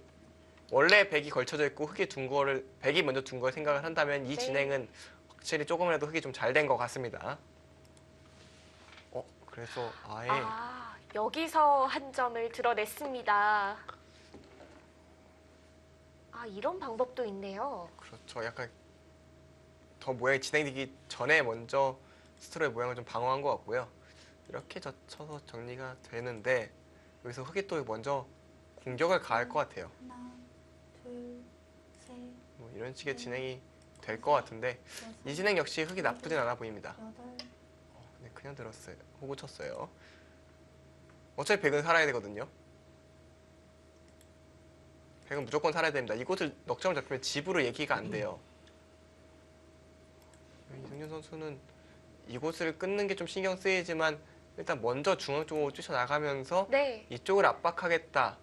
원래 백이 걸쳐져 있고 흙이 둔 거를 백이 먼저 둔 걸 생각을 한다면 이 네. 진행은 확실히 조금이라도 흙이 좀 잘 된 것 같습니다. 그래서 아예 여기서 한 점을 드러냈습니다. 이런 방법도 있네요. 그렇죠. 약간 더 모양이 진행되기 전에 먼저 스스로의 모양을 좀 방어한 것 같고요. 이렇게 젖혀서 정리가 되는데 여기서 흙이 또 먼저 공격을 가할 것 같아요. 하나, 둘, 셋, 뭐 이런 식의 진행이 될 것 같은데 이 여섯, 진행 역시 흙이 나쁘진 않아 보입니다. 여덟, 근데 그냥 들었어요. 호구 쳤어요. 어차피 백은 살아야 되거든요. 백은 무조건 살아야 됩니다. 이곳을 넉점을 잡히면 집으로 얘기가 안 돼요. 이승준 선수는 이곳을 끊는 게 좀 신경 쓰이지만 일단 먼저 중앙 쪽으로 뛰쳐나가면서 네. 이쪽을 압박하겠다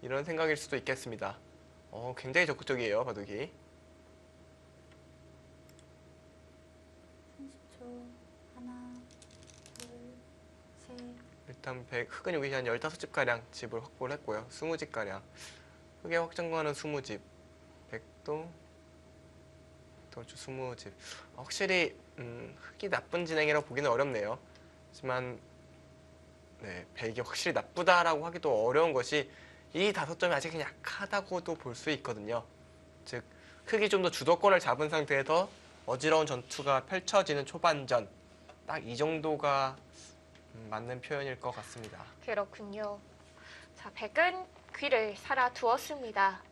이런 생각일 수도 있겠습니다. 굉장히 적극적이에요, 바둑이. 30초. 하나, 둘, 셋, 일단 흙은 여기 한 15집가량 집을 확보를 했고요. 20집가량. 흙의 확정관은 20집. 백도 20집. 확실히 흙이 나쁜 진행이라고 보기는 어렵네요. 하지만 네, 백이 확실히 나쁘다라고 하기도 어려운 것이 이 5점이 아직 약하다고도 볼 수 있거든요. 즉 흙이 좀 더 주도권을 잡은 상태에서 어지러운 전투가 펼쳐지는 초반전 딱 이 정도가 맞는 표현일 것 같습니다. 그렇군요. 자, 백은 귀를 살아 두었습니다.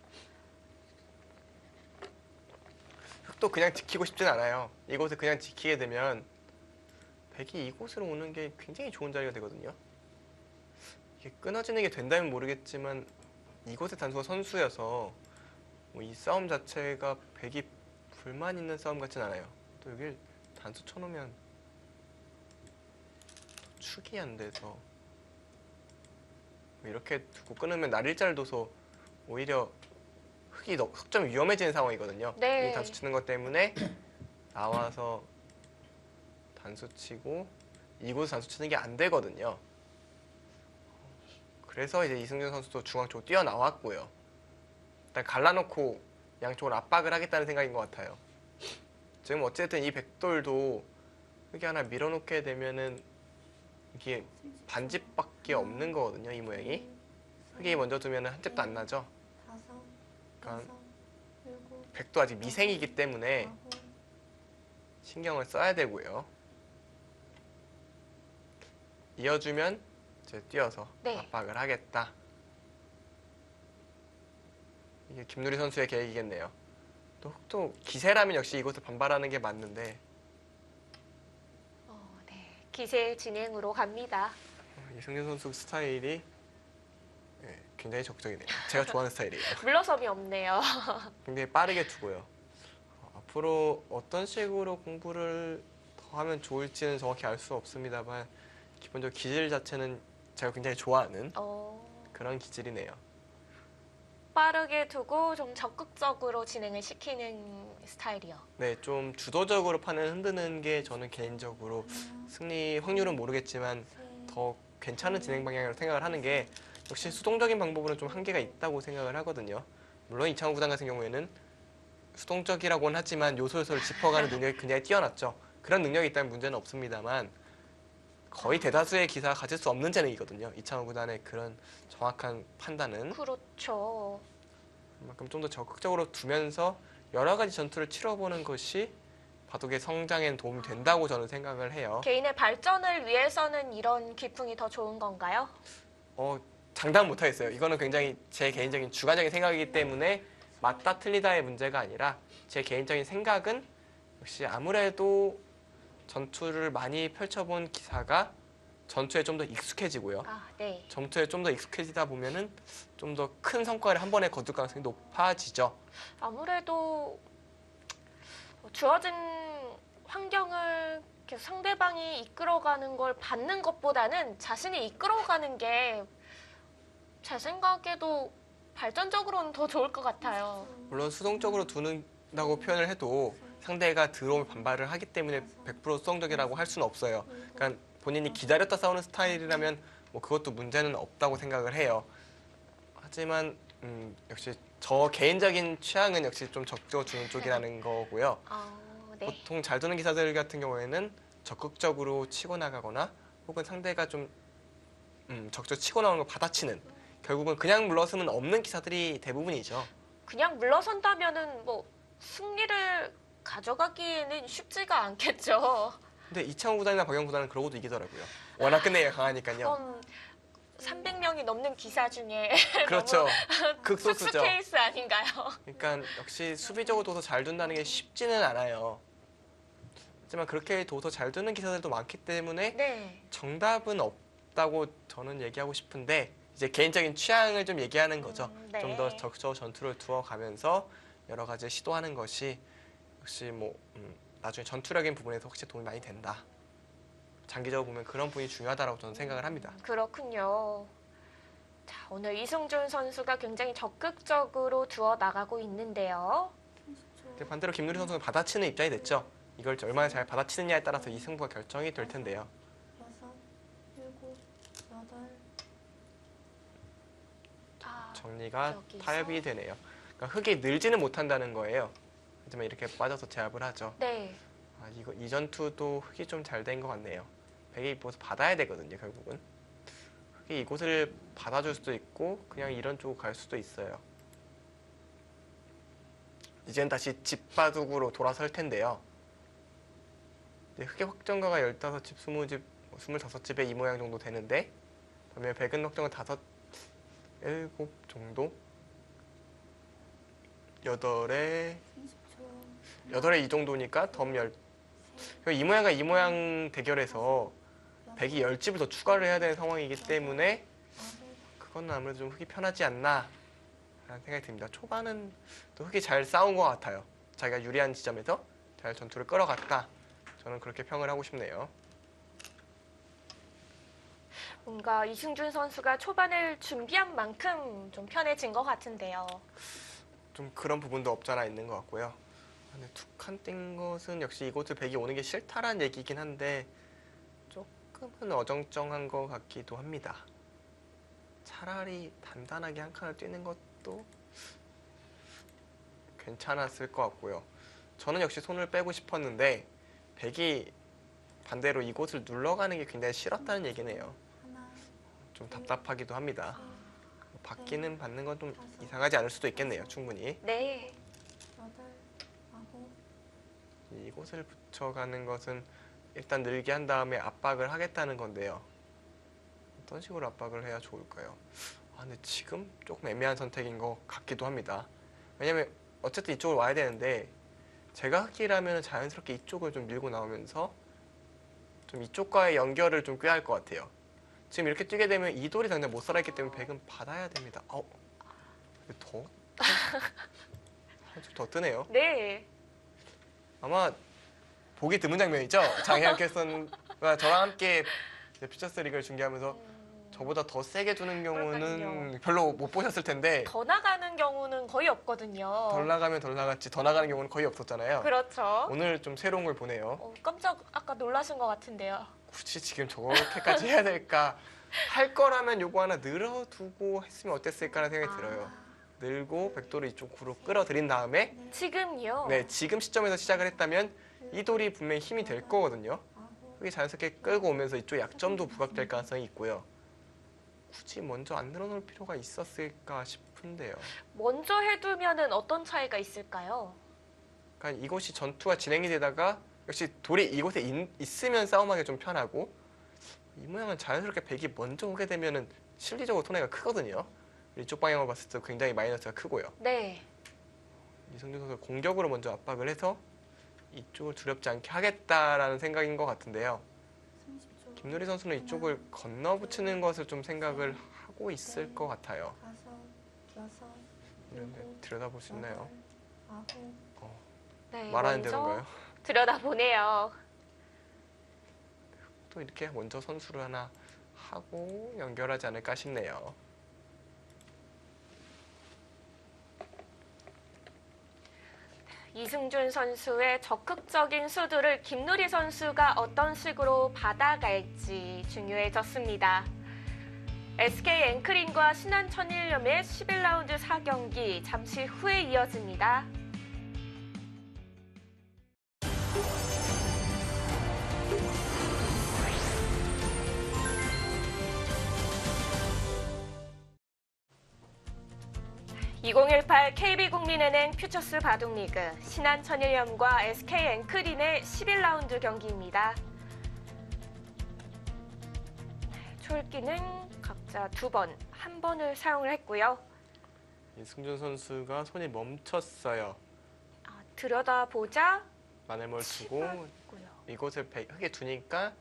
흙도 그냥 지키고 싶진 않아요. 이곳을 그냥 지키게 되면 백이 이곳으로 오는 게 굉장히 좋은 자리가 되거든요. 이게 끊어지는 게 된다면 모르겠지만 이곳의 단수가 선수여서 뭐이 싸움 자체가 백이 불만 있는 싸움 같진 않아요. 또 여길 단수 쳐놓으면 축이 안 돼서 이렇게 두고 끊으면 날 일자를 둬서 오히려 흙점 위험해지는 상황이거든요. 네. 이 단수 치는 것 때문에 나와서 단수 치고 이곳에서 단수 치는 게 안 되거든요. 그래서 이제 이승준 선수도 중앙 쪽으로 뛰어나왔고요. 일단 갈라놓고 양쪽으로 압박을 하겠다는 생각인 것 같아요. 지금 어쨌든 이 백돌도 흙이 하나 밀어놓게 되면은 이게 반집밖에 없는 거거든요. 이 모양이. 흙이 먼저 두면 한 집도 안 나죠. 다섯, 그러니까 여섯, 일곱, 백도 아직 미생이기 때문에 아홉, 신경을 써야 되고요. 이어주면 이제 뛰어서 네. 압박을 하겠다. 이게 김누리 선수의 계획이겠네요. 또 기세라면 역시 이곳을 반발하는 게 맞는데 네. 기세 진행으로 갑니다. 이승준 선수 스타일이 굉장히 적극적이네요. 제가 좋아하는 스타일이에요. 물러섬이 없네요. 굉장히 빠르게 두고요. 앞으로 어떤 식으로 공부를 더 하면 좋을지는 정확히 알 수 없습니다만 기본적으로 기질 자체는 제가 굉장히 좋아하는 그런 기질이네요. 빠르게 두고 좀 적극적으로 진행을 시키는 스타일이요. 네, 좀 주도적으로 판을 흔드는 게 저는 개인적으로 승리 확률은 모르겠지만 더 괜찮은 진행 방향으로 생각을 하는 게 역시 수동적인 방법으로는 좀 한계가 있다고 생각을 하거든요. 물론 이창호 구단 같은 경우에는 수동적이라고는 하지만 요소요소를 짚어가는 능력이 굉장히 뛰어났죠. 그런 능력이 있다면 문제는 없습니다만 거의 대다수의 기사가 가질 수 없는 재능이거든요. 이창호 구단의 그런 정확한 판단은. 그렇죠. 그만큼 좀 더 적극적으로 두면서 여러 가지 전투를 치러보는 것이 바둑의 성장에는 도움이 된다고 저는 생각을 해요. 개인의 발전을 위해서는 이런 기풍이 더 좋은 건가요? 장담 못하겠어요. 이거는 굉장히 제 개인적인 주관적인 생각이기 때문에 맞다 틀리다의 문제가 아니라 제 개인적인 생각은 역시 아무래도 전투를 많이 펼쳐본 기사가 전투에 좀 더 익숙해지고요. 네. 전투에 좀 더 익숙해지다 보면은 좀 더 큰 성과를 한 번에 거둘 가능성이 높아지죠. 아무래도 주어진 환경을 계속 상대방이 이끌어가는 걸 받는 것보다는 자신이 이끌어가는 게 제 생각에도 발전적으로는 더 좋을 것 같아요. 물론 수동적으로 두는다고 표현을 해도 상대가 들어오면 반발을 하기 때문에 100% 수동적이라고 할 수는 없어요. 그러니까 본인이 기다렸다 싸우는 스타일이라면 뭐 그것도 문제는 없다고 생각을 해요. 하지만 역시 저 개인적인 취향은 역시 좀 적극적으로 두는 쪽이라는 거고요. 네. 보통 잘 두는 기사들 같은 경우에는 적극적으로 치고 나가거나 혹은 상대가 좀 적극적으로 치고 나오는 걸 받아치는 결국은 그냥 물러서면 없는 기사들이 대부분이죠. 그냥 물러선다면은 뭐 승리를 가져가기에는 쉽지가 않겠죠. 근데 이창호 구단이나 박영 구단은 그러고도 이기더라고요. 워낙 끝내기가 강하니까요. 그럼 300명이 넘는 기사 중에 그렇죠. 너무 극소수죠. 특수 케이스 아닌가요? 그러니까 역시 수비적으로 둬서 잘 둔다는 게 쉽지는 않아요. 하지만 그렇게 둬서 잘 두는 기사들도 많기 때문에 네. 정답은 없다고 저는 얘기하고 싶은데 이제 개인적인 취향을 좀 얘기하는 거죠. 네. 좀 더 적극적으로 전투를 두어가면서 여러 가지 시도하는 것이 역시 뭐 나중에 전투력인 부분에서 확실히 도움이 많이 된다. 장기적으로 보면 그런 부분이 중요하다고 저는 생각을 합니다. 그렇군요. 자, 오늘 이승준 선수가 굉장히 적극적으로 두어 나가고 있는데요. 근데 반대로 김누리 선수는 받아치는 입장이 됐죠. 이걸 얼마나 잘 받아치느냐에 따라서 이 승부가 결정이 될 텐데요. 6, 7, 8. 정리가 여기서? 타협이 되네요. 그러니까 흙이 늘지는 못한다는 거예요. 하지만 이렇게 빠져서 제압을 하죠. 네. 이 전투도 흙이 좀 잘 된 것 같네요. 백이 이곳을 받아야 되거든요, 결국은. 흙이 이곳을 받아줄 수도 있고 그냥 이런 쪽으로 갈 수도 있어요. 이젠 다시 집바둑으로 돌아설 텐데요. 이제 흙의 확정가가 15집, 20집, 25집에 이 모양 정도 되는데 그러면 백은 확정가 7 정도? 8에 8에 이 정도니까 덤 10. 이 모양과 이 모양 대결에서 백이 10집을 더 추가를 해야 되는 상황이기 때문에 그건 아무래도 좀 흙이 편하지 않나 라는 생각이 듭니다. 초반은 또 흙이 잘 싸운 것 같아요. 자기가 유리한 지점에서 잘 전투를 끌어갔다. 저는 그렇게 평을 하고 싶네요. 뭔가 이승준 선수가 초반을 준비한 만큼 좀 편해진 것 같은데요. 좀 그런 부분도 없잖아 있는 것 같고요. 근데 두 칸 뗀 것은 역시 이곳을 백이 오는 게 싫다라는 얘기긴 한데 조금은 어정쩡한 것 같기도 합니다. 차라리 단단하게 한 칸을 뛰는 것도 괜찮았을 것 같고요. 저는 역시 손을 빼고 싶었는데 백이 반대로 이곳을 눌러가는 게 굉장히 싫었다는 얘기네요. 좀 답답하기도 합니다. 받기는 받는 건 좀 이상하지 않을 수도 있겠네요. 충분히. 네. 8, 9. 이곳을 붙여가는 것은 일단 늘게 한 다음에 압박을 하겠다는 건데요. 어떤 식으로 압박을 해야 좋을까요? 아, 근데 지금 조금 애매한 선택인 것 같기도 합니다. 왜냐면 어쨌든 이쪽으로 와야 되는데 제가 흑이라면 자연스럽게 이쪽을 좀 밀고 나오면서 좀 이쪽과의 연결을 좀 꾀할 것 같아요. 지금 이렇게 뛰게 되면 이 돌이 당장 못 살아있기 때문에 백은 받아야 됩니다. 더? 한 줄 더 뜨네요. 네. 아마 보기 드문 장면이죠. 장혜영 캐스터가 저랑 함께 이제 퓨처스 리그를 중계하면서 저보다 더 세게 두는 경우는 그러니까요. 별로 못 보셨을 텐데 더 나가는 경우는 거의 없거든요. 덜 나가면 덜 나갔지 더 나가는 경우는 거의 없었잖아요. 그렇죠. 오늘 좀 새로운 걸 보네요. 깜짝 아까 놀라신 것 같은데요. 굳이 지금 저렇게까지 해야 될까? 할 거라면 요거 하나 늘어두고 했으면 어땠을까라는 생각이 들어요. 늘고 백돌을 이쪽으로 끌어들인 다음에 지금요? 네, 지금 시점에서 시작을 했다면 이 돌이 분명히 힘이 될 거거든요. 그게 자연스럽게 끌고 오면서 이쪽 약점도 부각될 가능성이 있고요. 굳이 먼저 안 늘어놓을 필요가 있었을까 싶은데요. 먼저 해두면은 어떤 차이가 있을까요? 그러니까 이곳이 전투가 진행이 되다가 역시 돌이 이곳에 있으면 싸움하기 좀 편하고 이 모양은 자연스럽게 백이 먼저 오게 되면은 실리적으로 손해가 크거든요. 이쪽 방향으로 봤을 때 굉장히 마이너스가 크고요. 네. 이승준 선수가 공격으로 먼저 압박을 해서 이쪽을 두렵지 않게 하겠다라는 생각인 것 같은데요. 30초. 김누리 선수는 이쪽을 건너붙이는 것을 좀 생각을 하고 있을 것 같아요. 5, 6, 이런데 7, 들여다볼 수 있나요? 8, 9. 네. 말하는 먼저 대로인가요? 들여다보네요. 또 이렇게 먼저 선수를 하나 하고 연결하지 않을까 싶네요. 이승준 선수의 적극적인 수두를 김누리 선수가 어떤 식으로 받아갈지 중요해졌습니다. SK 앵크린과 신한 천일염의 11라운드 4경기 잠시 후에 이어집니다. (2018) KB국민은행 퓨처스 바둑리그 신한 천일염과 SK 앵크린의 11라운드 경기입니다. 초읽기는 각자 2번, 1번을 사용을 했고요. 이승준 선수가 손이 멈췄어요. 들여다보자 마늘몰 두고 치받고요. 이곳을 흙에 두니까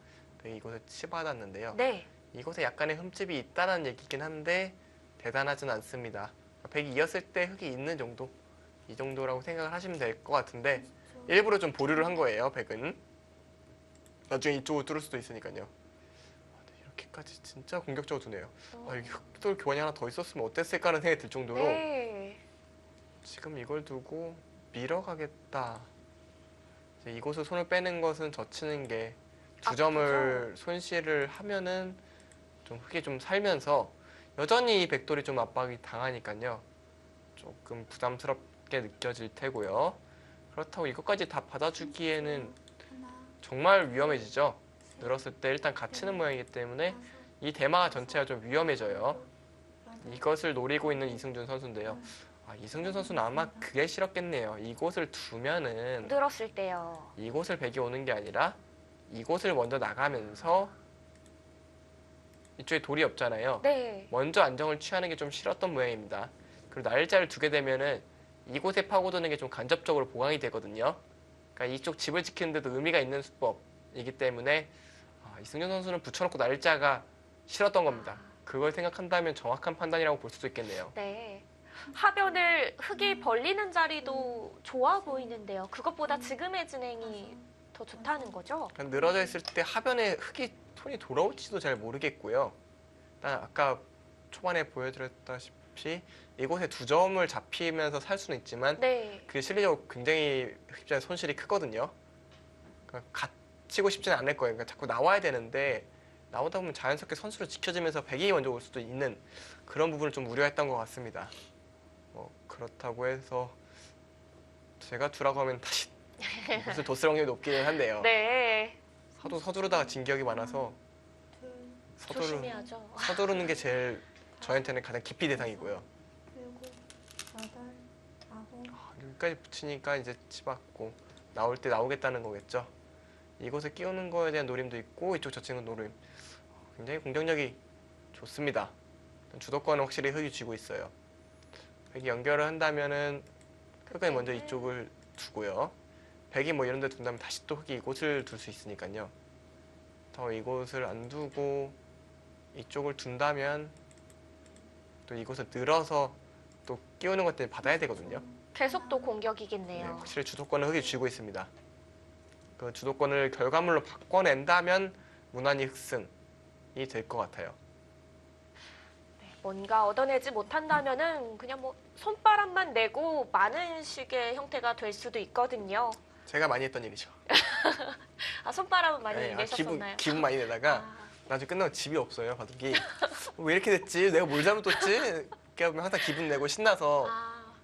백이 이곳을 치받았는데요. 네, 이곳에 약간의 흠집이 있다는 얘기긴 한데 대단하진 않습니다. 백이 이었을 때 흙이 있는 정도, 이 정도라고 생각을 하시면 될 것 같은데 일부러 좀 보류를 한 거예요. 백은 나중에 이쪽으로 뚫을 수도 있으니까요. 이렇게까지 진짜 공격적으로 두네요. 여기 흑돌 교환이 하나 더 있었으면 어땠을까 하는 생각이 들 정도로 네. 지금 이걸 두고 밀어가겠다. 이제 이곳을 손을 빼는 것은 젖히는 게 두 점을 손실을 하면은 좀 흙이 좀 살면서 여전히 이 백돌이 좀 압박이 당하니까요. 조금 부담스럽게 느껴질 테고요. 그렇다고 이것까지 다 받아주기에는 정말 위험해지죠. 늘었을 때 일단 갇히는 모양이기 때문에 이 대마 전체가 좀 위험해져요. 이것을 노리고 있는 이승준 선수인데요. 이승준 선수는 아마 그게 싫었겠네요. 이곳을 두면은 늘었을 때요. 이곳을 백이 오는 게 아니라 이곳을 먼저 나가면서 이쪽에 돌이 없잖아요. 네. 먼저 안정을 취하는 게 좀 싫었던 모양입니다. 그리고 날짜를 두게 되면은 이곳에 파고드는 게 좀 간접적으로 보강이 되거든요. 그러니까 이쪽 집을 지키는 데도 의미가 있는 수법이기 때문에 이승준 선수는 붙여놓고 날짜가 싫었던 겁니다. 그걸 생각한다면 정확한 판단이라고 볼 수도 있겠네요. 네. 하변을 흙이 벌리는 자리도 좋아 보이는데요. 그것보다 지금의 진행이 더 좋다는 거죠? 그러니까 늘어져 있을 때 하변에 흙이 톤이 돌아올지도 잘 모르겠고요. 일단 아까 초반에 보여드렸다시피 이곳에 두 점을 잡히면서 살 수는 있지만 네. 그게 실리적으로 굉장히 흑입자의 손실이 크거든요. 그러니까 갇히고 싶지는 않을 거예요. 그러니까 자꾸 나와야 되는데 나오다 보면 자연스럽게 선수로 지켜지면서 백이 먼저 올 수도 있는 그런 부분을 좀 우려했던 것 같습니다. 그렇다고 해서 제가 두라고 하면 다시 무슨 도스렁이 높기는 한데요. 네. 하도 서두르다가 진 기억이 많아서 조심해야죠. 서두르는 게 제일 저한테는 가장 기피 대상이고요. 7, 8, 9. 여기까지 붙이니까 이제 치받고 나올 때 나오겠다는 거겠죠. 이곳에 끼우는 거에 대한 노림도 있고 이쪽 젖히는 노림. 굉장히 공격력이 좋습니다. 주도권은 확실히 흙이 쥐고 있어요. 백이 연결을 한다면은 흙은 먼저 이쪽을 두고요. 백이 뭐 이런 데 둔다면 다시 또 흙이 이곳을 둘 수 있으니까요. 더 이곳을 안 두고 이쪽을 둔다면 또 이곳을 늘어서 또 끼우는 것 때문에 받아야 되거든요. 계속 또 네, 공격이겠네요. 확실히 주도권은 흙이 쥐고 있습니다. 그 주도권을 결과물로 바꿔낸다면 무난히 흑승이 될 것 같아요. 뭔가 얻어내지 못한다면은 그냥 뭐 손바람만 내고 마는 식의 형태가 될 수도 있거든요. 제가 많이 했던 일이죠. 아, 손바람은 많이 네, 내셨었나요? 기분 많이 내다가 아, 나중에 끝나고 집이 없어요, 바둑이. 왜 이렇게 됐지? 내가 뭘 잘못했지? 이렇게 하면 항상 기분 내고 신나서 아,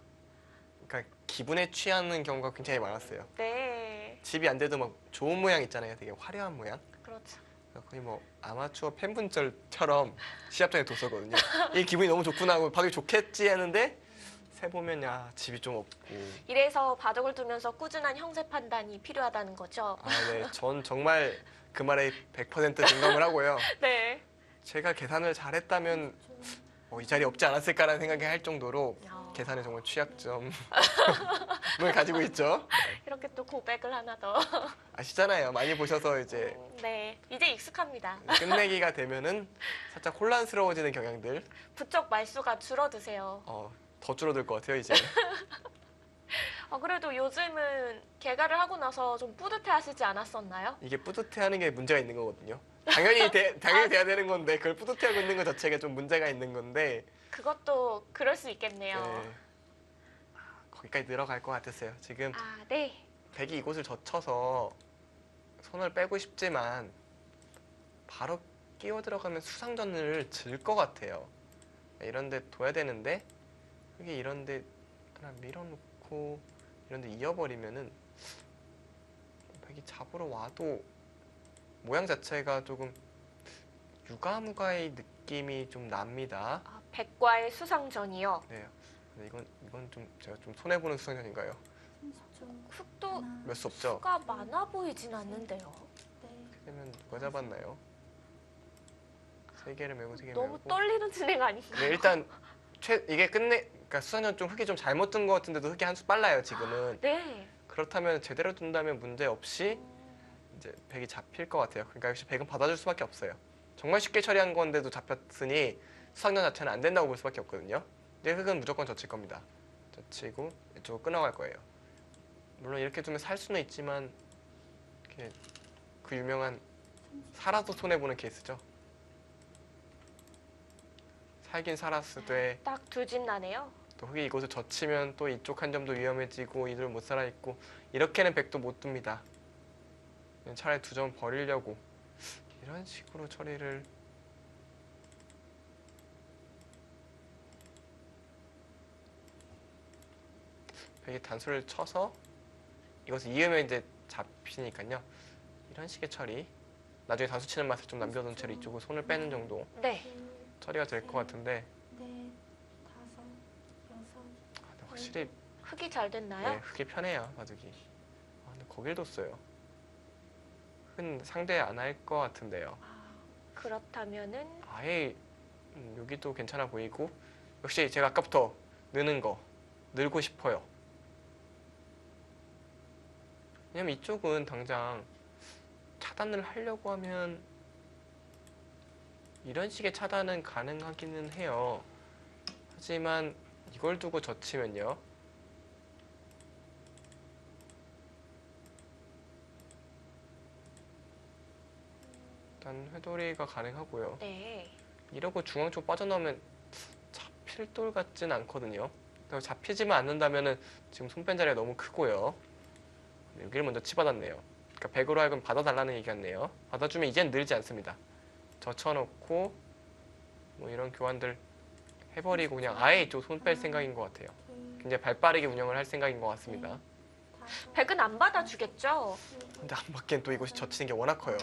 그러니까 기분에 취하는 경우가 굉장히 많았어요. 네. 집이 안 돼도 막 좋은 모양 있잖아요. 되게 화려한 모양. 그렇죠. 거의 뭐 아마추어 팬분절처럼 시합장에 뒀었거든요. 이 기분이 너무 좋구나 하고 바둑이 좋겠지 하는데 세 보면 야 집이 좀 없고. 이래서 바둑을 두면서 꾸준한 형세 판단이 필요하다는 거죠. 아, 네. 전 정말 그 말에 100% 공감을 하고요. 네. 제가 계산을 잘했다면 이 자리에 없지 않았을까라는 생각이 할 정도로 계산에 정말 취약점을 가지고 있죠. 이렇게 또 고백을 하나 더. 아시잖아요. 많이 보셔서 이제 네. 이제 익숙합니다. 끝내기가 되면은 살짝 혼란스러워지는 경향들 부쩍 말수가 줄어드세요. 더 줄어들 것 같아요, 이제. 그래도 요즘은 개가를 하고 나서 좀 뿌듯해 하시지 않았었나요? 이게 뿌듯해하는 게 문제가 있는 거거든요. 당연히 돼야 되는 건데 그걸 뿌듯해하고 있는 것 자체가 좀 문제가 있는 건데 그것도 그럴 수 있겠네요. 네. 거기까지 늘어갈 것 같았어요. 지금 아, 네. 백이 이곳을 젖혀서 손을 빼고 싶지만 바로 끼어 들어가면 수상전을 질 것 같아요. 이런 데 둬야 되는데 여기 이런 데 하나 밀어놓고 이런 데 이어버리면은 백이 잡으러 와도 모양 자체가 조금 유가무가의 느낌이 좀 납니다. 아, 백과의 수상전이요. 네. 근데 이건 좀 제가 좀 손해 보는 수상전인가요? 30초. 흙도 하나, 몇 수 없죠. 수가 많아 보이진 않는데요. 네. 그러면 누가 잡았나요? 세 개를 메고 세 개를 너무 메고. 떨리는 진행 아닌가요? 네, 일단 이게 그러니까 수상전 좀 흙이 좀 잘못 든 것 같은데도 흙이 한 수 빨라요 지금은. 네. 그렇다면 제대로 둔다면 문제 없이 이제 백이 잡힐 것 같아요. 그러니까 역시 백은 받아줄 수밖에 없어요. 정말 쉽게 처리한 건데도 잡혔으니 수상전 자체는 안 된다고 볼 수밖에 없거든요. 근데 흙은 무조건 젖힐 겁니다. 젖히고 이쪽으로 끊어갈 거예요. 물론 이렇게 두면 살 수는 있지만 이렇게 그 유명한 살아도 손해보는 케이스죠. 살긴 살았을 때 딱 두 집 나네요. 또 흙이 이곳을 젖히면 또 이쪽 한 점도 위험해지고 이들 못 살아 있고 이렇게는 백도 못 둡니다. 그냥 차라리 두 점 버리려고 이런 식으로 처리를 백이 단수를 쳐서 이것을 이으면 이제 잡히니까요. 이런 식의 처리 나중에 단수 치는 맛을 좀 남겨둔 채로 이쪽으로 손을 빼는 정도 네. 처리가 될 것 같은데 넷, 다섯, 여섯. 근데 확실히 흙이 잘 됐나요? 네, 흙이 편해요 바둑이. 근데 거길 뒀어요. 흙은 상대 안 할 것 같은데요. 그렇다면은 아예 여기도 괜찮아 보이고 역시 제가 아까부터 느는 거 늘고 싶어요. 왜냐면 이쪽은 당장 차단을 하려고 하면 이런 식의 차단은 가능하기는 해요. 하지만 이걸 두고 젖히면요. 일단 회돌이가 가능하고요. 네. 이러고 중앙 쪽 빠져나오면 잡힐 돌 같진 않거든요. 잡히지만 않는다면은 지금 손 뺀 자리가 너무 크고요. 여기를 먼저 치받았네요. 그러니까 100으로 하여금 받아달라는 얘기 같네요. 받아주면 이젠 늘지 않습니다. 젖혀놓고 뭐 이런 교환들 해버리고 그냥 아예 이쪽 손 뺄 생각인 것 같아요. 굉장히 발빠르게 운영을 할 생각인 것 같습니다. 다섯, 백은 안 받아주겠죠? 근데 안 받기엔 또 이곳이 젖히는 게 워낙 커요.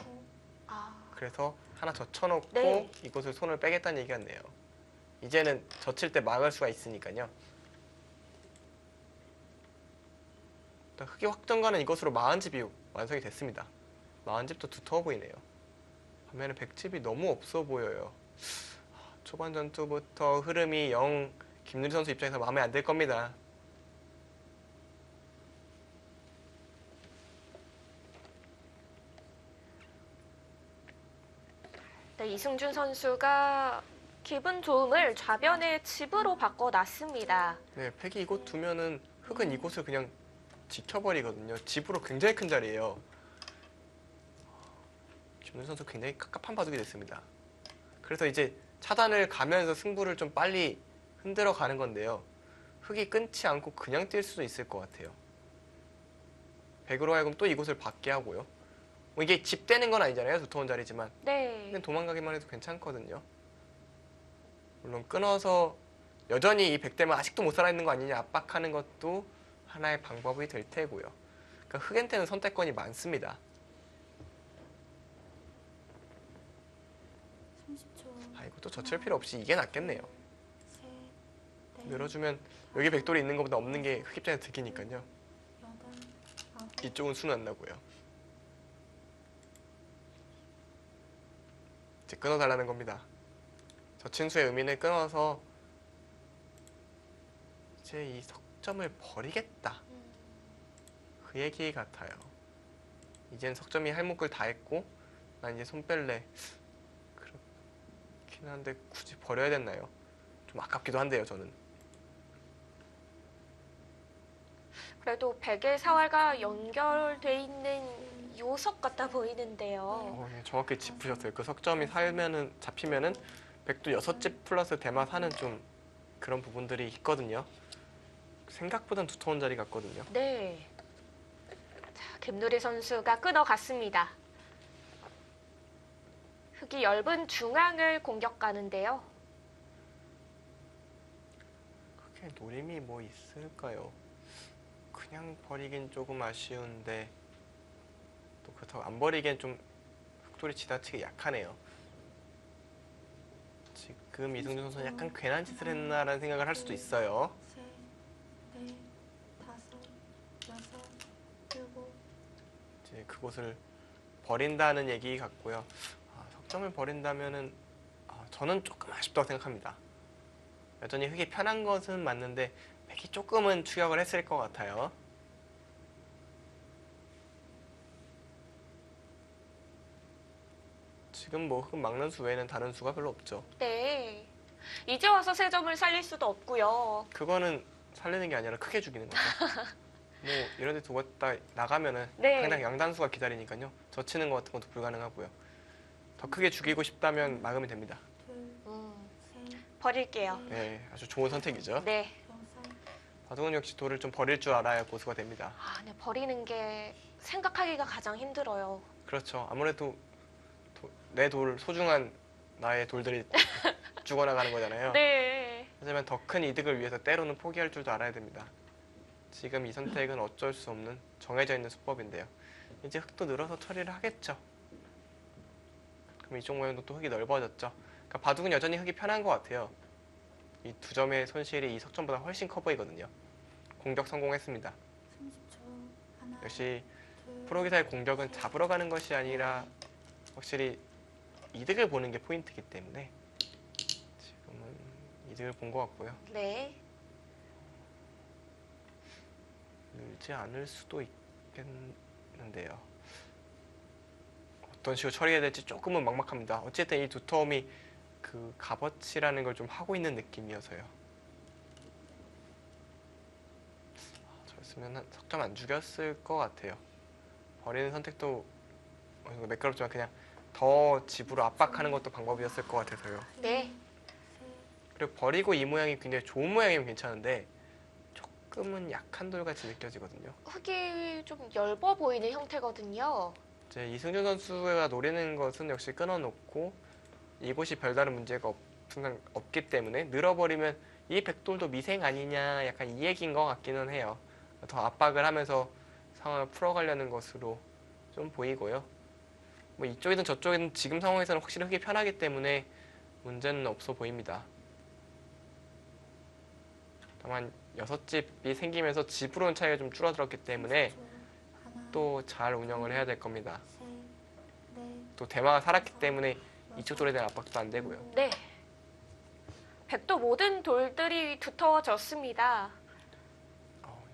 아, 그래서 하나 젖혀놓고 네. 이곳을 손을 빼겠다는 얘기 같네요. 이제는 젖힐 때 막을 수가 있으니까요. 흙이 확정가는 이것으로 40집이 완성이 됐습니다. 40집도 두터워 보이네요. 반면에 100집이 너무 없어 보여요. 초반 전투부터 흐름이 영 김누리 선수 입장에서 마음에 안 들 겁니다. 네, 이승준 선수가 기분 좋음을 좌변의 집으로 바꿔놨습니다. 네, 팩이 이곳 두면은 흑은 이곳을 그냥 지켜버리거든요. 집으로 굉장히 큰 자리예요. 김누리 선수 굉장히 깝깝한 바둑이 됐습니다. 그래서 이제 차단을 가면서 승부를 좀 빨리 흔들어 가는 건데요. 흑이 끊지 않고 그냥 뛸 수도 있을 것 같아요. 백으로 하여금 또 이곳을 받게 하고요. 뭐 이게 집되는 건 아니잖아요. 두터운 자리지만. 네. 근데 도망가기만 해도 괜찮거든요. 물론 끊어서 여전히 이 백대만 아직도 못 살아있는 거 아니냐 압박하는 것도 하나의 방법이 될 테고요. 그러니까 흑한테는 선택권이 많습니다. 30초. 아, 이것도 젖힐 필요 없이 이게 낫겠네요. 셋, 넷, 늘어주면 여기 백돌이 있는 것보다 없는 게 흑 입장에서 득이니까요. 여덟, 아홉, 이쪽은 수는 안 나고요. 이제 끊어달라는 겁니다. 젖힌 수의 의미는 끊어서 이제 이 석점을 버리겠다. 그 얘기 같아요. 이젠 석점이 할 몫을 다 했고 난 이제 손 뺄래. 그렇긴 한데 굳이 버려야 됐나요? 좀 아깝기도 한데요, 저는. 그래도 백의 사활과 연결돼 있는 요석 같아 보이는데요. 네, 정확히 짚으셨어요. 그 석점이 살면은 잡히면은 백도 6집 플러스 대마 사는 좀 그런 부분들이 있거든요. 생각보단 두터운 자리 같거든요. 네. 자, 김누리 선수가 끊어갔습니다. 흑이 엷은 중앙을 공격 가는데요. 그게 노림이 뭐 있을까요? 그냥 버리긴 조금 아쉬운데 또 그렇다고 안 버리기엔 좀 흑돌이 지나치게 약하네요. 지금 이승준 선수는 약간 괜한 짓을 했나라는 생각을 할 수도 있어요. 셋, 넷, 다섯, 여섯, 일곱. 이제 그곳을 버린다는 얘기 같고요. 석점을 버린다면은 저는 조금 아쉽다고 생각합니다. 여전히 흑이 편한 것은 맞는데 백이 조금은 추격을 했을 것 같아요. 지금 뭐 흑은 막는 수 외에는 다른 수가 별로 없죠. 네. 이제 와서 세 점을 살릴 수도 없고요. 그거는 살리는 게 아니라 크게 죽이는 거죠. 뭐 이런 데 두고 다 나가면은 네. 상당 양단수가 기다리니까요. 젖히는 것 같은 것도 불가능하고요. 더 크게 죽이고 싶다면 막으면 됩니다. 둘, 셋, 버릴게요. 네, 아주 좋은 선택이죠. 네. 여섯, 바둑은 역시 돌을 좀 버릴 줄 알아야 고수가 됩니다. 아, 네. 버리는 게 생각하기가 가장 힘들어요. 그렇죠. 아무래도 내 돌, 소중한 나의 돌들이 죽어나가는 거잖아요. 네. 하지만 더 큰 이득을 위해서 때로는 포기할 줄도 알아야 됩니다. 지금 이 선택은 어쩔 수 없는 정해져 있는 수법인데요. 이제 흑도 늘어서 처리를 하겠죠. 그럼 이쪽 모양도 또 흑이 넓어졌죠. 그러니까 바둑은 여전히 흑이 편한 것 같아요. 이 두 점의 손실이 이 석점보다 훨씬 커 보이거든요. 공격 성공했습니다. 30초. 하나, 역시 둘, 프로기사의 공격은 잡으러 가는 것이 아니라 확실히 이득을 보는 게 포인트이기 때문에 지금은 이득을 본 것 같고요. 네. 늘지 않을 수도 있겠는데요. 어떤 식으로 처리해야 될지 조금은 막막합니다. 어쨌든 이 두터움이 그 값어치라는 걸 좀 하고 있는 느낌이어서요. 저였으면 한 석점 안 죽였을 것 같아요. 버리는 선택도 어느 정도 매끄럽지만 그냥 더 집으로 압박하는 것도 방법이었을 것 같아서요. 네. 셋, 그리고 버리고 이 모양이 굉장히 좋은 모양이면 괜찮은데 조금은 약한 돌같이 느껴지거든요. 흑이 좀 엷어 보이는 형태거든요. 이제 이승준 선수가 노리는 것은 역시 끊어놓고 이곳이 별다른 문제가 없기 때문에 늘어버리면 이 백돌도 미생 아니냐 약간 이 얘기인 것 같기는 해요. 더 압박을 하면서 상황을 풀어가려는 것으로 좀 보이고요. 뭐 이쪽이든 저쪽이든 지금 상황에서는 확실히 흑이 편하기 때문에 문제는 없어 보입니다. 다만 6집이 생기면서 집으로는 차이가 좀 줄어들었기 때문에 30초. 하나, 또 잘 운영을 해야 될 겁니다. 셋, 넷, 또 대마가 살았기 때문에 이쪽 돌에 대한 압박도 안 되고요. 네. 백도 모든 돌들이 두터워졌습니다.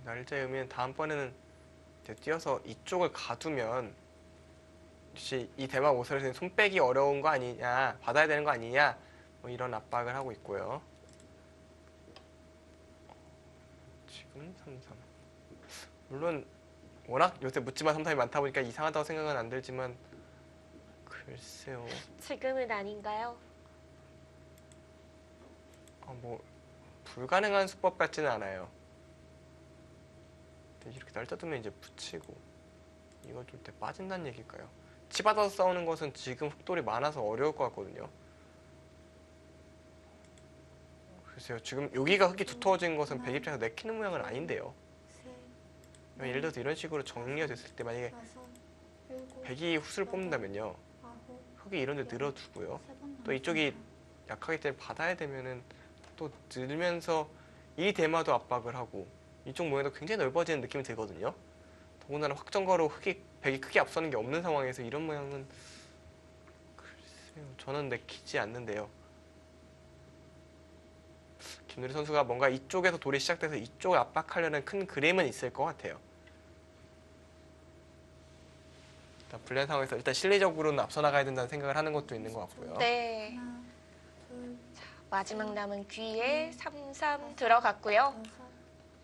날짜의 의미는 다음번에는 이제 뛰어서 이쪽을 가두면 혹시 이 대마 오설에서는 손 빼기 어려운 거 아니냐, 받아야 되는 거 아니냐, 뭐 이런 압박을 하고 있고요. 지금 3-3. 물론 워낙 요새 묻지마 3-3이 많다 보니까 이상하다고 생각은 안 들지만 글쎄요. 지금은 아닌가요? 뭐 불가능한 수법 같지는 않아요. 근데 이렇게 날짜 두면 이제 붙이고 이거 줄 때 빠진다는 얘기일까요? 치받아서 싸우는 것은 지금 흑돌이 많아서 어려울 것 같거든요. 글쎄요. 지금 여기가 흙이 두터워진 것은 백 입장에서 내키는 모양은 아닌데요. 셋, 예를 들어서 이런 식으로 정리가 됐을 때 만약에 여섯, 일곱, 백이 훗을 뽑는다면요. 아홉, 흙이 이런 데 늘어두고요. 세 번 또 이쪽이 남았습니다. 약하기 때문에 받아야 되면은 또 늘면서 이 대마도 압박을 하고 이쪽 모양도 굉장히 넓어지는 느낌이 들거든요. 더군다나 확정거로 백이 크게 앞서는 게 없는 상황에서 이런 모양은 글쎄요. 저는 내키지 않는데요. 김누리 선수가 뭔가 이쪽에서 돌이 시작돼서 이쪽을 압박하려는 큰 그림은 있을 것 같아요. 일단 불리한 상황에서 일단 실리적으로는 앞서 나가야 된다는 생각을 하는 것도 있는 것 같고요. 네. 하나, 둘, 마지막 남은 귀에 3-3 들어갔고요.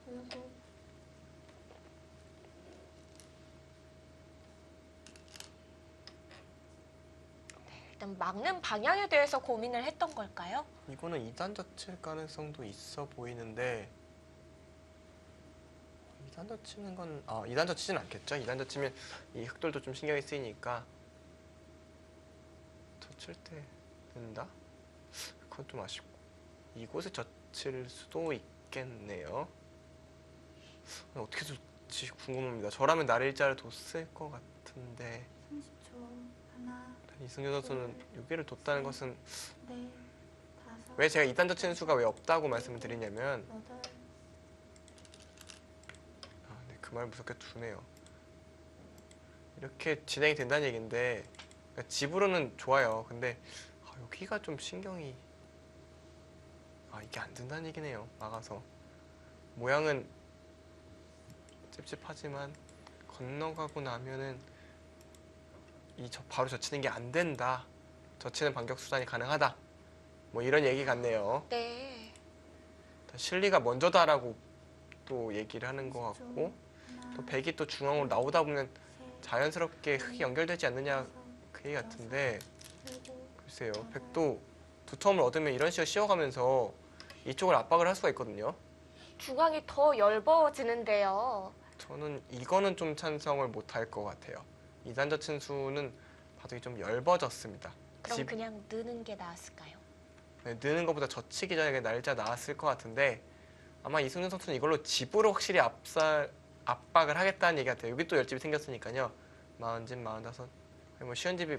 여섯, 일곱, 일단 막는 방향에 대해서 고민을 했던 걸까요? 이거는 2단 젖힐 가능성도 있어 보이는데 2단 젖히는 건 2단 젖히진 않겠죠? 2단 젖히면 이 흑돌도 좀 신경이 쓰이니까 젖힐 때 된다? 그건 좀 아쉽고 이곳에 젖힐 수도 있겠네요. 어떻게 젖지 궁금합니다. 저라면 날일자를 뒀을 것 같은데 30초. 하나, 이승효 선수는 여기를 뒀다는 것은 넷, 다섯, 왜 제가 2단 젖히는 수가 왜 없다고 말씀을 드리냐면 여덟, 네, 그 말 무섭게 두네요. 이렇게 진행이 된다는 얘기인데 그러니까 집으로는 좋아요. 근데 여기가 좀 신경이 이게 안 된다는 얘기네요. 막아서 모양은 찝찝하지만 건너가고 나면은 바로 젖히는 게 안 된다. 젖히는 반격 수단이 가능하다. 뭐 이런 얘기 같네요. 네. 실리가 먼저다라고 또 얘기를 하는 것 같고 하나, 또 백이 또 중앙으로 나오다 보면 셋, 자연스럽게 흙이 연결되지 않느냐 다섯, 그 얘기 같은데 일곱, 글쎄요. 백도 두텀을 얻으면 이런 식으로 씌워가면서 이쪽을 압박을 할 수가 있거든요. 중앙이 더 엷어지는데요. 저는 이거는 좀 찬성을 못 할 것 같아요. 2단 젖힌 수는 바둑이 좀 얇아졌습니다. 그럼 그냥 느는 게 나았을까요? 느는 것보다 젖히기 전에 날짜 나왔을 것 같은데 아마 이승윤 선수는 이걸로 집으로 확실히 압박을 하겠다는 얘기 같아요. 여기 또 열집이 생겼으니까요. 40집, 45, 뭐 쉬운 집이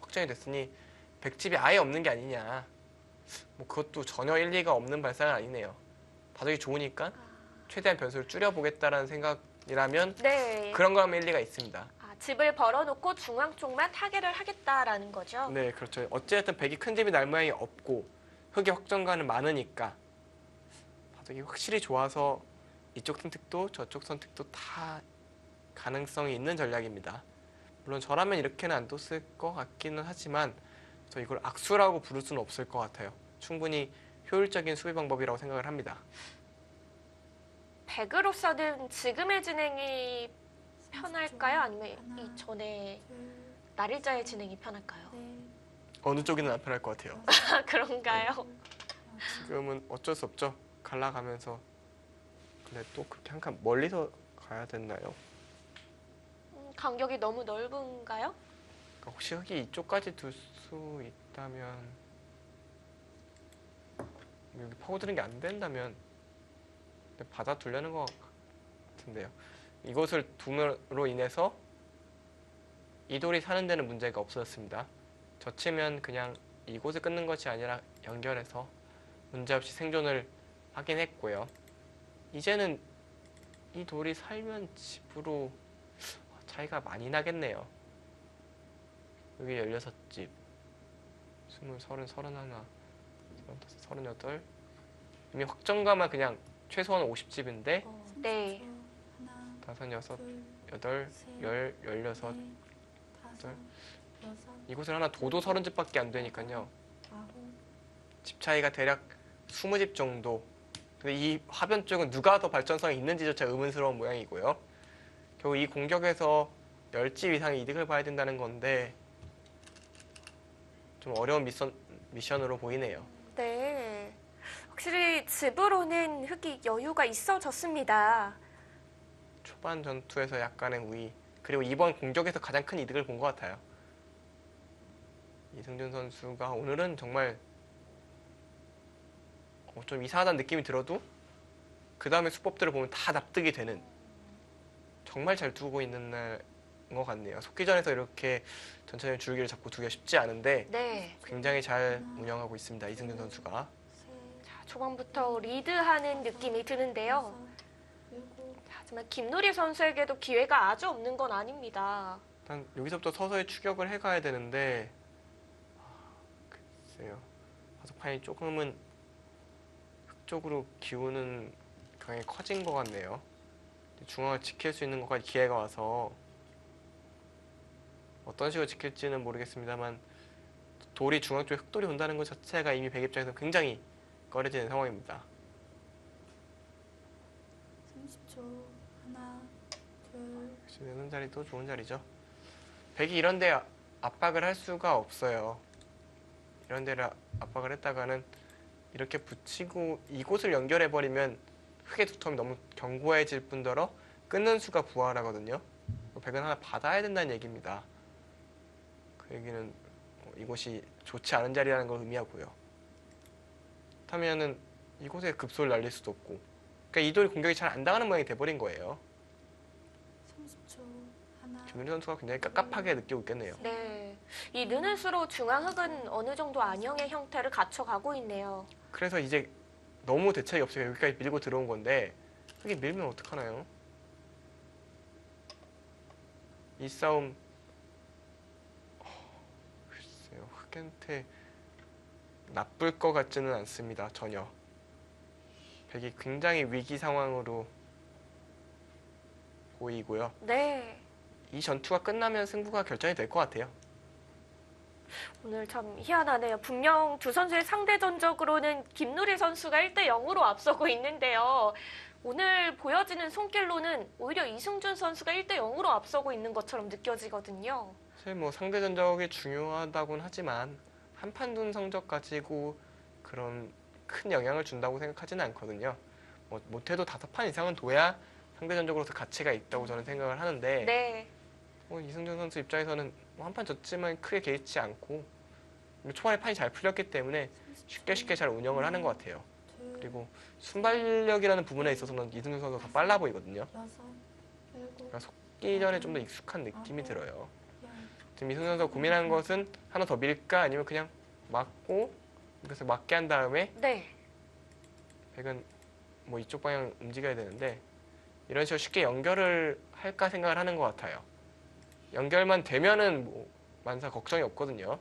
확정이 됐으니 100집이 아예 없는 게 아니냐. 뭐 그것도 전혀 일리가 없는 발상은 아니네요. 바둑이 좋으니까 최대한 변수를 줄여보겠다라는 생각이라면 네. 그런 거 하면 일리가 있습니다. 집을 벌어놓고 중앙 쪽만 타개를 하겠다라는 거죠. 네, 그렇죠. 어찌됐든 백이 큰 집이 날 모양이 없고 흙의 확정가는 많으니까 바둑이 확실히 좋아서 이쪽 선택도 저쪽 선택도 다 가능성이 있는 전략입니다. 물론 저라면 이렇게는 안 뒀을 것 같기는 하지만 저 이걸 악수라고 부를 수는 없을 것 같아요. 충분히 효율적인 수비 방법이라고 생각을 합니다. 백으로서는 지금의 진행이 편할까요? 아니면 하나, 이전에 둘, 날일자의 진행이 편할까요? 넷, 어느 쪽이는 안 편할 것 같아요. 아, 그런가요? 지금은 어쩔 수 없죠. 갈라가면서. 근데 또 그렇게 한 칸 멀리서 가야 됐나요? 간격이 너무 넓은가요? 그러니까 혹시 흙이 이쪽까지 둘 수 있다면 여기 파고드는 게 안 된다면 받아두려는 것 같은데요. 이곳을 둠으로 인해서 이 돌이 사는 데는 문제가 없어졌습니다. 젖히면 그냥 이곳을 끊는 것이 아니라 연결해서 문제없이 생존을 하긴 했고요. 이제는 이 돌이 살면 집으로 차이가 많이 나겠네요. 여기 16집, 20, 30, 31, 35, 38, 이미 확정가만 그냥 최소한 50집인데 네. 하나, 5, 6, 둘, 8, 셋, 10, 16 넷, 다섯, 여섯, 이곳을 하나 도도 30집밖에 안 되니까요. 아홉, 집 차이가 대략 20집 정도. 근데 이 화변 쪽은 누가 더 발전성이 있는지조차 의문스러운 모양이고요. 결국 이 공격에서 10집 이상의 이득을 봐야 된다는 건데 좀 어려운 미션으로 보이네요. 네. 확실히 집으로는 흙이 여유가 있어졌습니다. 초반 전투에서 약간의 우위, 그리고 이번 공격에서 가장 큰 이득을 본 것 같아요. 이승준 선수가 오늘은 정말 좀 이상하다는 느낌이 들어도 그 다음에 수법들을 보면 다 납득이 되는, 정말 잘 두고 있는 날인 것 같네요. 속기전에서 이렇게 전체적인 줄기를 잡고 두기가 쉽지 않은데 네. 굉장히 잘 운영하고 있습니다. 이승준 선수가. 셋, 자, 초반부터 리드하는 느낌이 드는데요. 여섯, 일곱, 자, 하지만 김누리 선수에게도 기회가 아주 없는 건 아닙니다. 일단 여기서부터 서서히 추격을 해가야 되는데 글쎄요. 화석판이 조금은 흙 쪽으로 기우는 경향이 커진 것 같네요. 중앙을 지킬 수 있는 것까지 기회가 와서 어떤 식으로 지킬지는 모르겠습니다만 돌이 중앙 쪽에 흙돌이 온다는 것 자체가 이미 백 입장에서 굉장히 꺼려지는 상황입니다. 30초. 하나, 둘, 역시 내는 자리도 좋은 자리죠. 백이 이런 데 압박을 할 수가 없어요. 이런 데를 압박을 했다가는 이렇게 붙이고 이곳을 연결해버리면 흙의 두텀이 너무 견고해질 뿐더러 끊는 수가 부활하거든요. 백은 하나 받아야 된다는 얘기입니다. 그 얘기는 이곳이 좋지 않은 자리라는 걸 의미하고요. 그렇다면은 이곳에 급소를 날릴 수도 없고, 그러니까 이 돌이 공격이 잘 안 당하는 모양이 돼버린 거예요. 30초. 하나, 김윤희 선수가 굉장히 깝깝하게 느끼고 있겠네요. 네. 이 느는 수로 중앙 흙은 어느 정도 안형의 형태를 갖춰가고 있네요. 그래서 이제 너무 대책이 없어요. 여기까지 밀고 들어온 건데 여기 밀면 어떡하나요? 이 싸움 글쎄요. 흑한테 나쁠 것 같지는 않습니다. 전혀. 백이 굉장히 위기 상황으로 보이고요. 네. 이 전투가 끝나면 승부가 결정이 될 것 같아요. 오늘 참 희한하네요. 분명 두 선수의 상대 전적으로는 김누리 선수가 1대 0으로 앞서고 있는데요. 오늘 보여지는 손길로는 오히려 이승준 선수가 1대 0으로 앞서고 있는 것처럼 느껴지거든요. 사실 뭐 상대 전적이 중요하다고는 하지만 한판 둔 성적 가지고 그런 큰 영향을 준다고 생각하지는 않거든요. 뭐 못해도 5판 이상은 둬야 상대 전적으로서 가치가 있다고 저는 생각을 하는데 네. 이승준 선수 입장에서는 한 판 졌지만 크게 개의치 않고 초반에 판이 잘 풀렸기 때문에 쉽게 잘 운영을 하는 것 같아요. 둘, 그리고 순발력이라는 부분에 있어서는 이승준 선수가 더 빨라 보이거든요. 여섯, 일곱, 그러니까 속기 전에 좀 더 익숙한 느낌이 들어요. 열. 지금 이승준 선수가 고민하는 것은 하나 더 밀까 아니면 그냥 맞고 그래서 맞게 한 다음에 네. 백은 뭐 이쪽 방향 움직여야 되는데 이런 식으로 쉽게 연결을 할까 생각을 하는 것 같아요. 연결만 되면은 뭐 만사 걱정이 없거든요.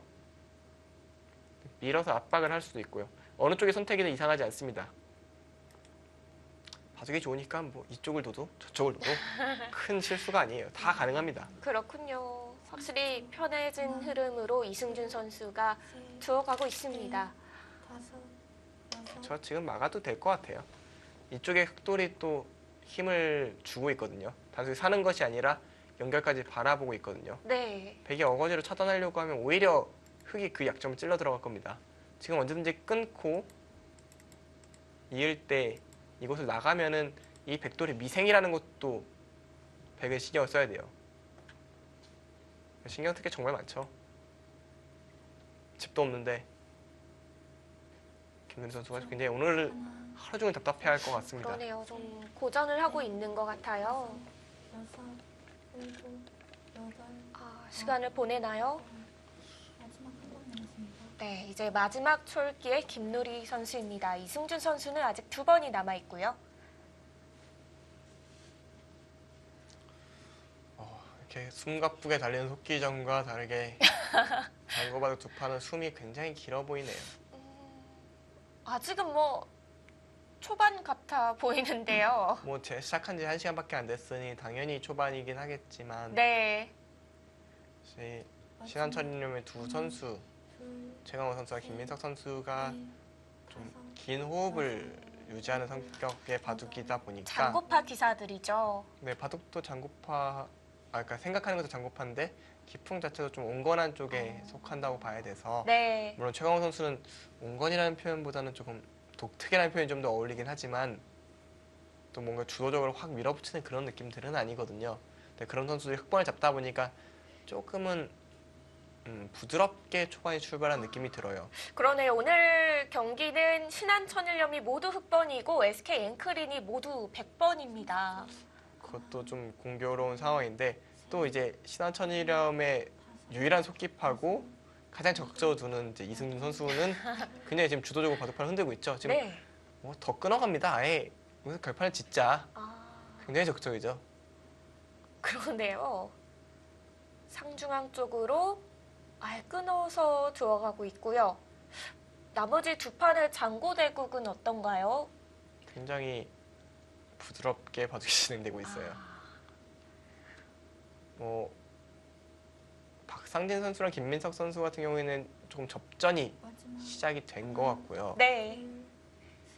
밀어서 압박을 할 수도 있고요. 어느 쪽의 선택이든 이상하지 않습니다. 바둑이 좋으니까 뭐 이쪽을 둬도 저쪽을 둬도 큰 실수가 아니에요. 다 가능합니다. 그렇군요. 확실히 편해진 흐름으로 이승준 선수가 셋, 두어가고 있습니다. 다섯, 여섯, 저 지금 막아도 될 것 같아요. 이쪽에 흑돌이 또 힘을 주고 있거든요. 단순히 사는 것이 아니라 연결까지 바라보고 있거든요. 네. 백이 어거지로 차단하려고 하면 오히려 흑이 그 약점을 찔러 들어갈 겁니다. 지금 언제든지 끊고 이을 때 이곳을 나가면은 이 백돌의 미생이라는 것도 백은 신경을 써야 돼요. 신경 쓸 게 정말 많죠. 집도 없는데 김윤희 선수가 굉장히 오늘 하나, 하루 종일 답답해할 것 같습니다. 그러네요. 좀 고전을 하고 있는 것 같아요. 여섯, 일곱, 여덟, 시간을 보내나요? 마지막 한 번 남았습니다. 네, 이제 마지막 촐기의 김누리 선수입니다. 이승준 선수는 아직 2번이 남아 있고요. 이렇게 숨가쁘게 달리는 속기전과 다르게 장거바둑 두 판은 숨이 굉장히 길어 보이네요. 아직은 뭐 초반 같아 보이는데요. 뭐 제 시작한 지 1시간밖에 안 됐으니 당연히 초반이긴 하겠지만 네. 사실 신한천일염의 두 선수 둘, 최강호 선수와 김민석 선수가 넷, 좀 다섯, 긴 호흡을 유지하는 성격의 바둑이다 보니까 장고파 기사들이죠. 네, 바둑도 장고파 그러니까 생각하는 것도 장고파인데 기풍 자체도 좀 온건한 쪽에 속한다고 봐야 돼서 네. 물론 최강호 선수는 온건이라는 표현보다는 조금 독특이라는 표현이 좀 더 어울리긴 하지만 또 뭔가 주도적으로 확 밀어붙이는 그런 느낌들은 아니거든요. 근데 그런 선수들이 흑번을 잡다 보니까 조금은 부드럽게 초반에 출발한 느낌이 들어요. 그러네요. 오늘 경기는 신한천일염이 모두 흑번이고 SK 앵크린이 모두 100번입니다. 그것도 좀 공교로운 상황인데 또 이제 신한천일염의 유일한 속기파고 가장 적극적으로 두는 이제 이승준 선수는 굉장히 지금 주도적으로 바둑판을 흔들고 있죠. 지금 네. 뭐 더 끊어갑니다. 아예 무슨 결판을 짓자. 아, 굉장히 적극적이죠. 그러네요. 상중앙 쪽으로 아예 끊어서 들어가고 있고요. 나머지 두 판의 장고대국은 어떤가요? 굉장히 부드럽게 바둑이 진행되고 있어요. 뭐 박상진 선수랑 김민석 선수 같은 경우에는 조금 접전이 마지막 시작이 된 것 같고요. 네. 둘,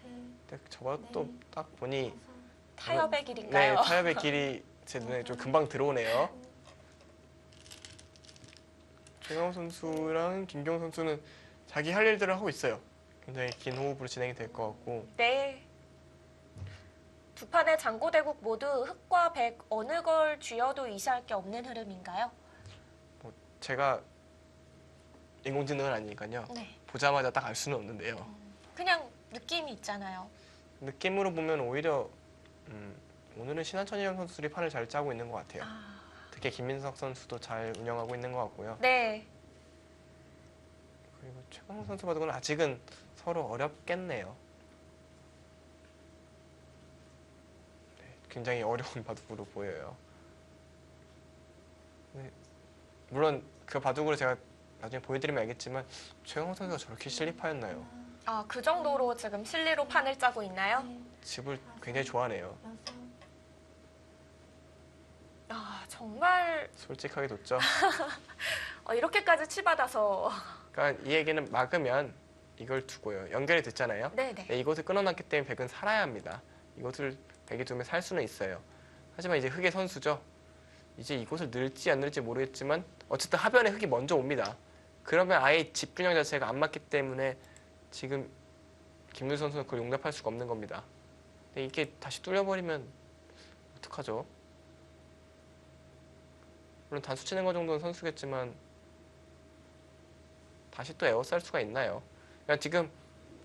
셋, 근데 저것도 딱 보니 다섯, 타협의 네, 길인가요? 타협의 길이 제 눈에 좀 금방 들어오네요. 최강호 선수랑 김경 선수는 자기 할 일들을 하고 있어요. 굉장히 긴 호흡으로 진행이 될 것 같고 네. 두 판의 장고대국 모두 흑과 백 어느 걸 쥐어도 이시할 게 없는 흐름인가요? 제가 인공지능은 아니니까요. 네. 보자마자 딱 알 수는 없는데요. 그냥 느낌이 있잖아요. 느낌으로 보면 오히려 오늘은 신한천일염 선수들이 판을 잘 짜고 있는 것 같아요. 특히 김민석 선수도 잘 운영하고 있는 것 같고요. 네. 그리고 최강호 선수 바둑은 아직은 서로 어렵겠네요. 네, 굉장히 어려운 바둑으로 보여요. 네, 물론 그 바둑으로 제가 나중에 보여드리면 알겠지만 최강호 선수가 저렇게 실리파였나요? 아, 그 정도로 지금 실리로 판을 짜고 있나요? 집을 굉장히 좋아하네요. 여섯, 아, 정말 솔직하게 뒀죠. 이렇게까지 치받아서 그러니까 이 얘기는 막으면 이걸 두고요. 연결이 됐잖아요. 네네. 네, 이곳을 끊어놨기 때문에 백은 살아야 합니다. 이곳을 백이 두면 살 수는 있어요. 하지만 이제 흑의 선수죠. 이제 이곳을 늘지 안 늘지 모르겠지만 어쨌든 하변에 흑이 먼저 옵니다. 그러면 아예 집균형 자체가 안 맞기 때문에 지금 김윤 선수는 그걸 용납할 수가 없는 겁니다. 근데 이게 다시 뚫려버리면 어떡하죠? 물론 단수 치는 거 정도는 선수겠지만 다시 또 에워쌀 수가 있나요? 그러니까 지금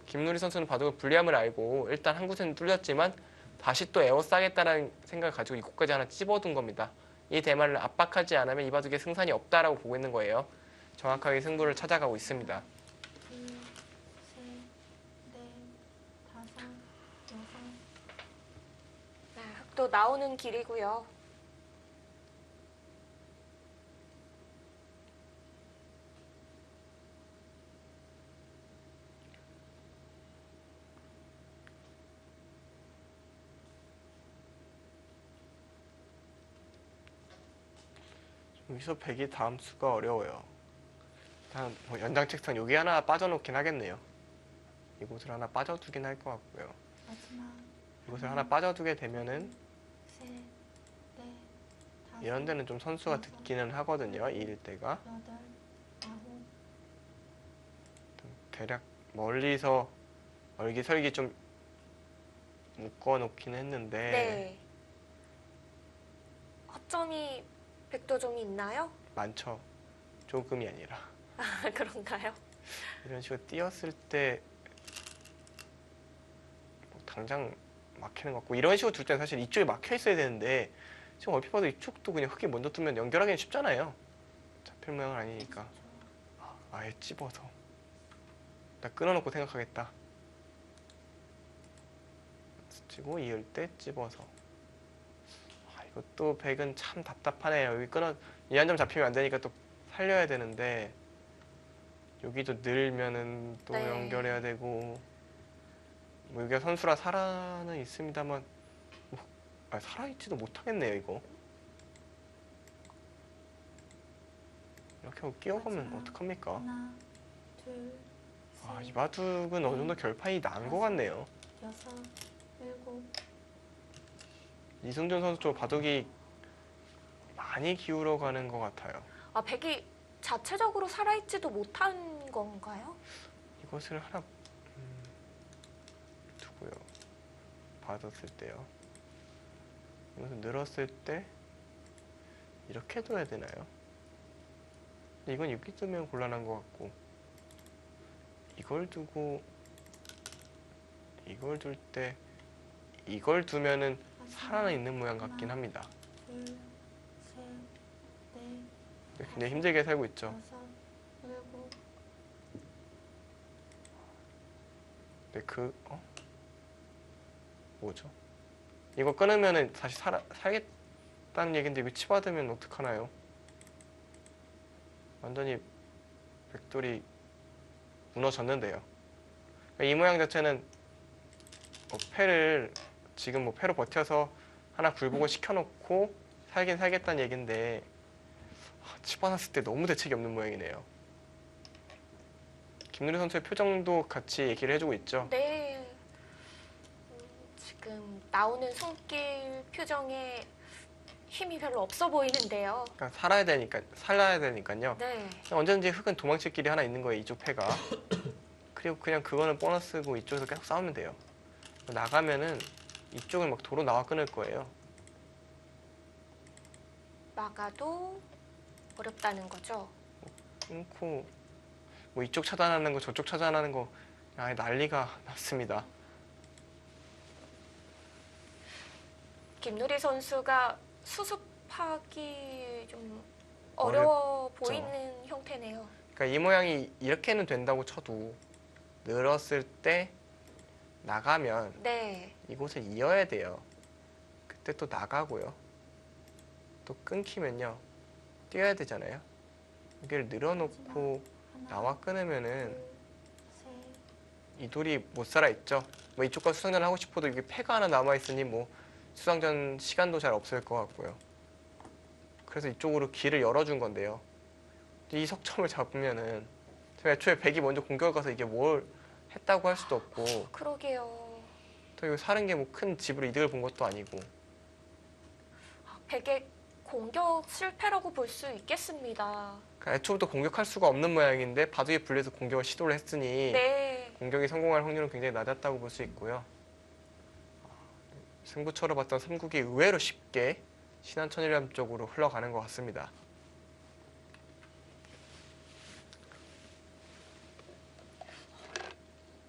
김누리 선수는 바둑을 불리함을 알고 일단 한 곳에는 뚫렸지만 다시 또 에워싸겠다는 생각을 가지고 이곳까지 하나 찝어둔 겁니다. 이 대만을 압박하지 않으면 이 바둑에 승산이 없다라고 보고 있는 거예요. 정확하게 승부를 찾아가고 있습니다. 둘, 셋, 넷, 다섯, 여섯, 네, 흑도 나오는 길이고요. 여기서 백이 다음 수가 어려워요. 일단 뭐 연장 책상 여기 하나 빠져놓긴 하겠네요. 이곳을 하나 빠져두긴 할 것 같고요. 마지막 이곳을 하나 빠져두게 되면은 셋, 넷, 다섯, 이런 데는 좀 선수가 듣기는 하거든요. 이 일대가 여덟, 아홉, 대략 멀리서 얼기설기 좀 묶어놓긴 했는데 네. 허점이 백도종이 있나요? 많죠. 조금이 아니라 아, 그런가요? 이런 식으로 띄었을 때 뭐 당장 막히는 것 같고 이런 식으로 둘 때는 사실 이쪽에 막혀 있어야 되는데 지금 얼핏 봐도 이쪽도 그냥 흙이 먼저 뜨면 연결하기는 쉽잖아요. 잡힐 모양은 아니니까 아예 찝어서 나 끊어놓고 생각하겠다. 스치고 이을 때 찝어서 이것도 백은 참 답답하네요. 여기 이 한 점 잡히면 안 되니까 또 살려야 되는데 여기도 늘면은 또 네. 연결해야 되고 뭐 여기가 선수라 살아는 있습니다만 살아있지도 못하겠네요 이거. 이렇게 하고 끼워가면 마지막. 어떡합니까? 하나, 둘, 셋, 이 바둑은 어느 정도 결판이 난 것 같네요. 여섯, 일곱. 이승준 선수 쪽 바둑이 많이 기울어 가는 것 같아요. 아, 백이 자체적으로 살아있지도 못한 건가요? 이것을 하나 두고요. 받았을 때요. 이것을 늘었을 때 이렇게 둬야 되나요? 근데 이건 이렇게 두면 곤란한 것 같고 이걸 두고 이걸 둘 때 이걸 두면은 살아있는 모양 같긴 합니다. 둘, 셋, 넷, 굉장히 힘들게 살고 있죠. 여섯, 일곱. 근데 뭐죠? 이거 끊으면은 다시 살겠다는 얘긴데 이거 치받으면 어떡하나요? 완전히 백돌이 무너졌는데요. 그러니까 이 모양 자체는 패를 지금 뭐 패로 버텨서 하나 굴복을 시켜놓고 살긴 살겠다는 얘긴데 치받았을 때 너무 대책이 없는 모양이네요. 김누리 선수의 표정도 같이 얘기를 해주고 있죠. 네. 지금 나오는 손길 표정에 힘이 별로 없어 보이는데요. 그러니까 살아야 되니까요. 네. 언제든지 흙은 도망칠 길이 하나 있는 거예요, 이쪽 패가. 그리고 그냥 그거는 보너스고 이쪽에서 계속 싸우면 돼요. 나가면은 이쪽을 막 도로 나와 끊을 거예요. 막아도 어렵다는 거죠. 끊고 뭐 이쪽 차단하는 거 저쪽 차단하는 거 아예 난리가 났습니다. 김누리 선수가 수습하기 좀 어려워 보이는 형태네요. 그러니까 이 모양이 이렇게는 된다고 쳐도 늘었을 때 나가면 네. 이곳을 이어야 돼요. 그때 또 나가고요. 또 끊기면요. 뛰어야 되잖아요. 여기를 늘어놓고 하나, 나와 끊으면은 둘, 셋, 이 돌이 못 살아 있죠. 뭐 이쪽과 수상전을 하고 싶어도 여기 패가 하나 남아 있으니 뭐 수상전 시간도 잘 없을 것 같고요. 그래서 이쪽으로 길을 열어준 건데요. 이 석점을 잡으면은 애초에 백이 먼저 공격을 가서 이게 뭘 했다고 할 수도 없고 그러게요. 또 이거 사는 게 뭐 큰 집으로 이득을 본 것도 아니고 백의 공격 실패라고 볼 수 있겠습니다. 그러니까 애초부터 공격할 수가 없는 모양인데 바둑에 불리해서 공격을 시도를 했으니 네. 공격이 성공할 확률은 굉장히 낮았다고 볼 수 있고요. 승부처로 봤던 삼국이 의외로 쉽게 신한천일염 쪽으로 흘러가는 것 같습니다.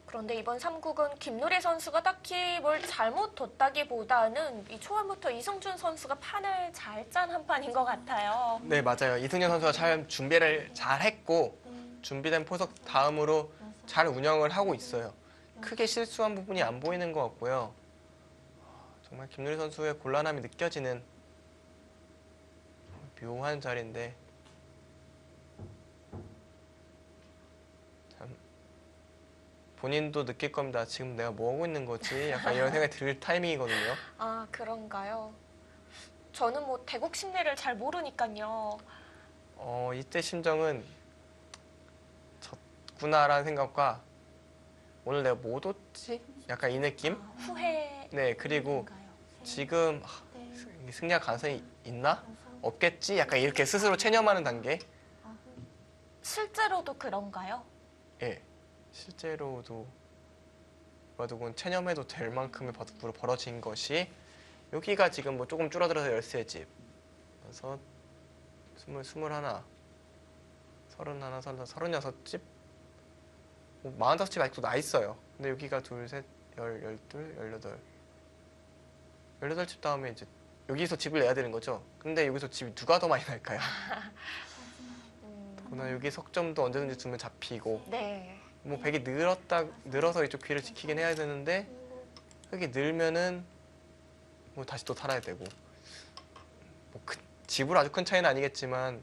그런데 이번 3국은 김누리 선수가 딱히 뭘 잘못 뒀다기보다는 이 초반부터 이승준 선수가 판을 잘 짠 한 판인 것 같아요. 네, 맞아요. 이승현 선수가 잘 준비를 잘 했고 넷, 준비된 포석 다음으로 여섯, 잘 운영을 하고 있어요. 크게 실수한 부분이 안 보이는 것 같고요. 정말 김누리 선수의 곤란함이 느껴지는 묘한 자리인데 참 본인도 느낄 겁니다. 지금 내가 뭐 하고 있는 거지? 약간 이런 생각이 들 타이밍이거든요. 아, 그런가요? 저는 뭐 대국 심리를 잘 모르니까요. 이때 심정은 졌구나라는 생각과 오늘 내가 뭐 뒀지? 약간 이 느낌? 아, 후회. 네, 그리고 셋, 지금 넷, 승리할 가능성이 있나? 여섯, 없겠지? 약간 이렇게 스스로 체념하는 단계? 아홉. 실제로도 그런가요? 예. 실제로도 바둑은 체념해도 될 만큼의 바둑부로 벌어진 것이 여기가 지금 뭐 조금 줄어들어서 13집, 그래서 21, 31, 36집, 뭐 45집 아직도 나 있어요. 근데 여기가 둘, 셋, 12, 18. 18집 다음에 이제 여기서 집을 내야 되는 거죠. 근데 여기서 집이 누가 더 많이 날까요? 그러나 여기 석점도 언제든지 두면 잡히고 네. 뭐 백이 늘어서 이쪽 귀를 지키긴 해야 되는데 흙이 늘면은 뭐 다시 또 살아야 되고 뭐 집으로 아주 큰 차이는 아니겠지만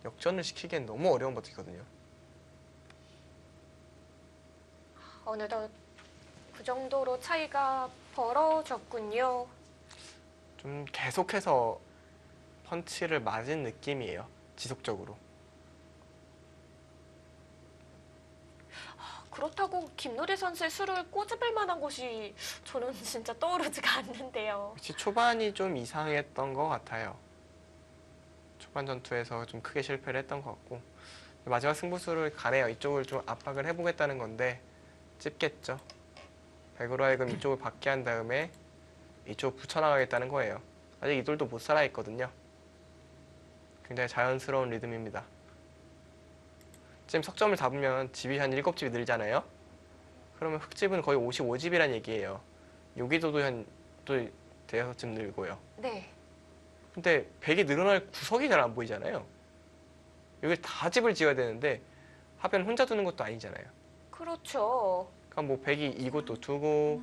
역전을 시키기엔 너무 어려운 버티거든요. 어느덧 그 정도로 차이가 벌어졌군요. 좀 계속해서 펀치를 맞은 느낌이에요. 지속적으로. 그렇다고 김노래 선수의 수를 꼬집을 만한 곳이 저는 진짜 떠오르지가 않는데요. 역시 초반이 좀 이상했던 것 같아요. 초반 전투에서 좀 크게 실패를 했던 것 같고 마지막 승부수를 가네요. 이쪽을 좀 압박을 해보겠다는 건데 찝겠죠. 백으로 하여금 이쪽을 받게 한 다음에 이쪽 붙여나가겠다는 거예요. 아직 이돌도 못 살아있거든요. 굉장히 자연스러운 리듬입니다. 지금 석점을 잡으면 집이 한 7집이 늘잖아요. 그러면 흑집은 거의 55집이란 얘기예요. 여기도도 한 또 대여섯 집 늘고요. 네. 근데 100이 늘어날 구석이 잘 안 보이잖아요. 여기 다 집을 지어야 되는데 하변 혼자 두는 것도 아니잖아요. 그렇죠. 그러니까 뭐 100이 이곳도 두고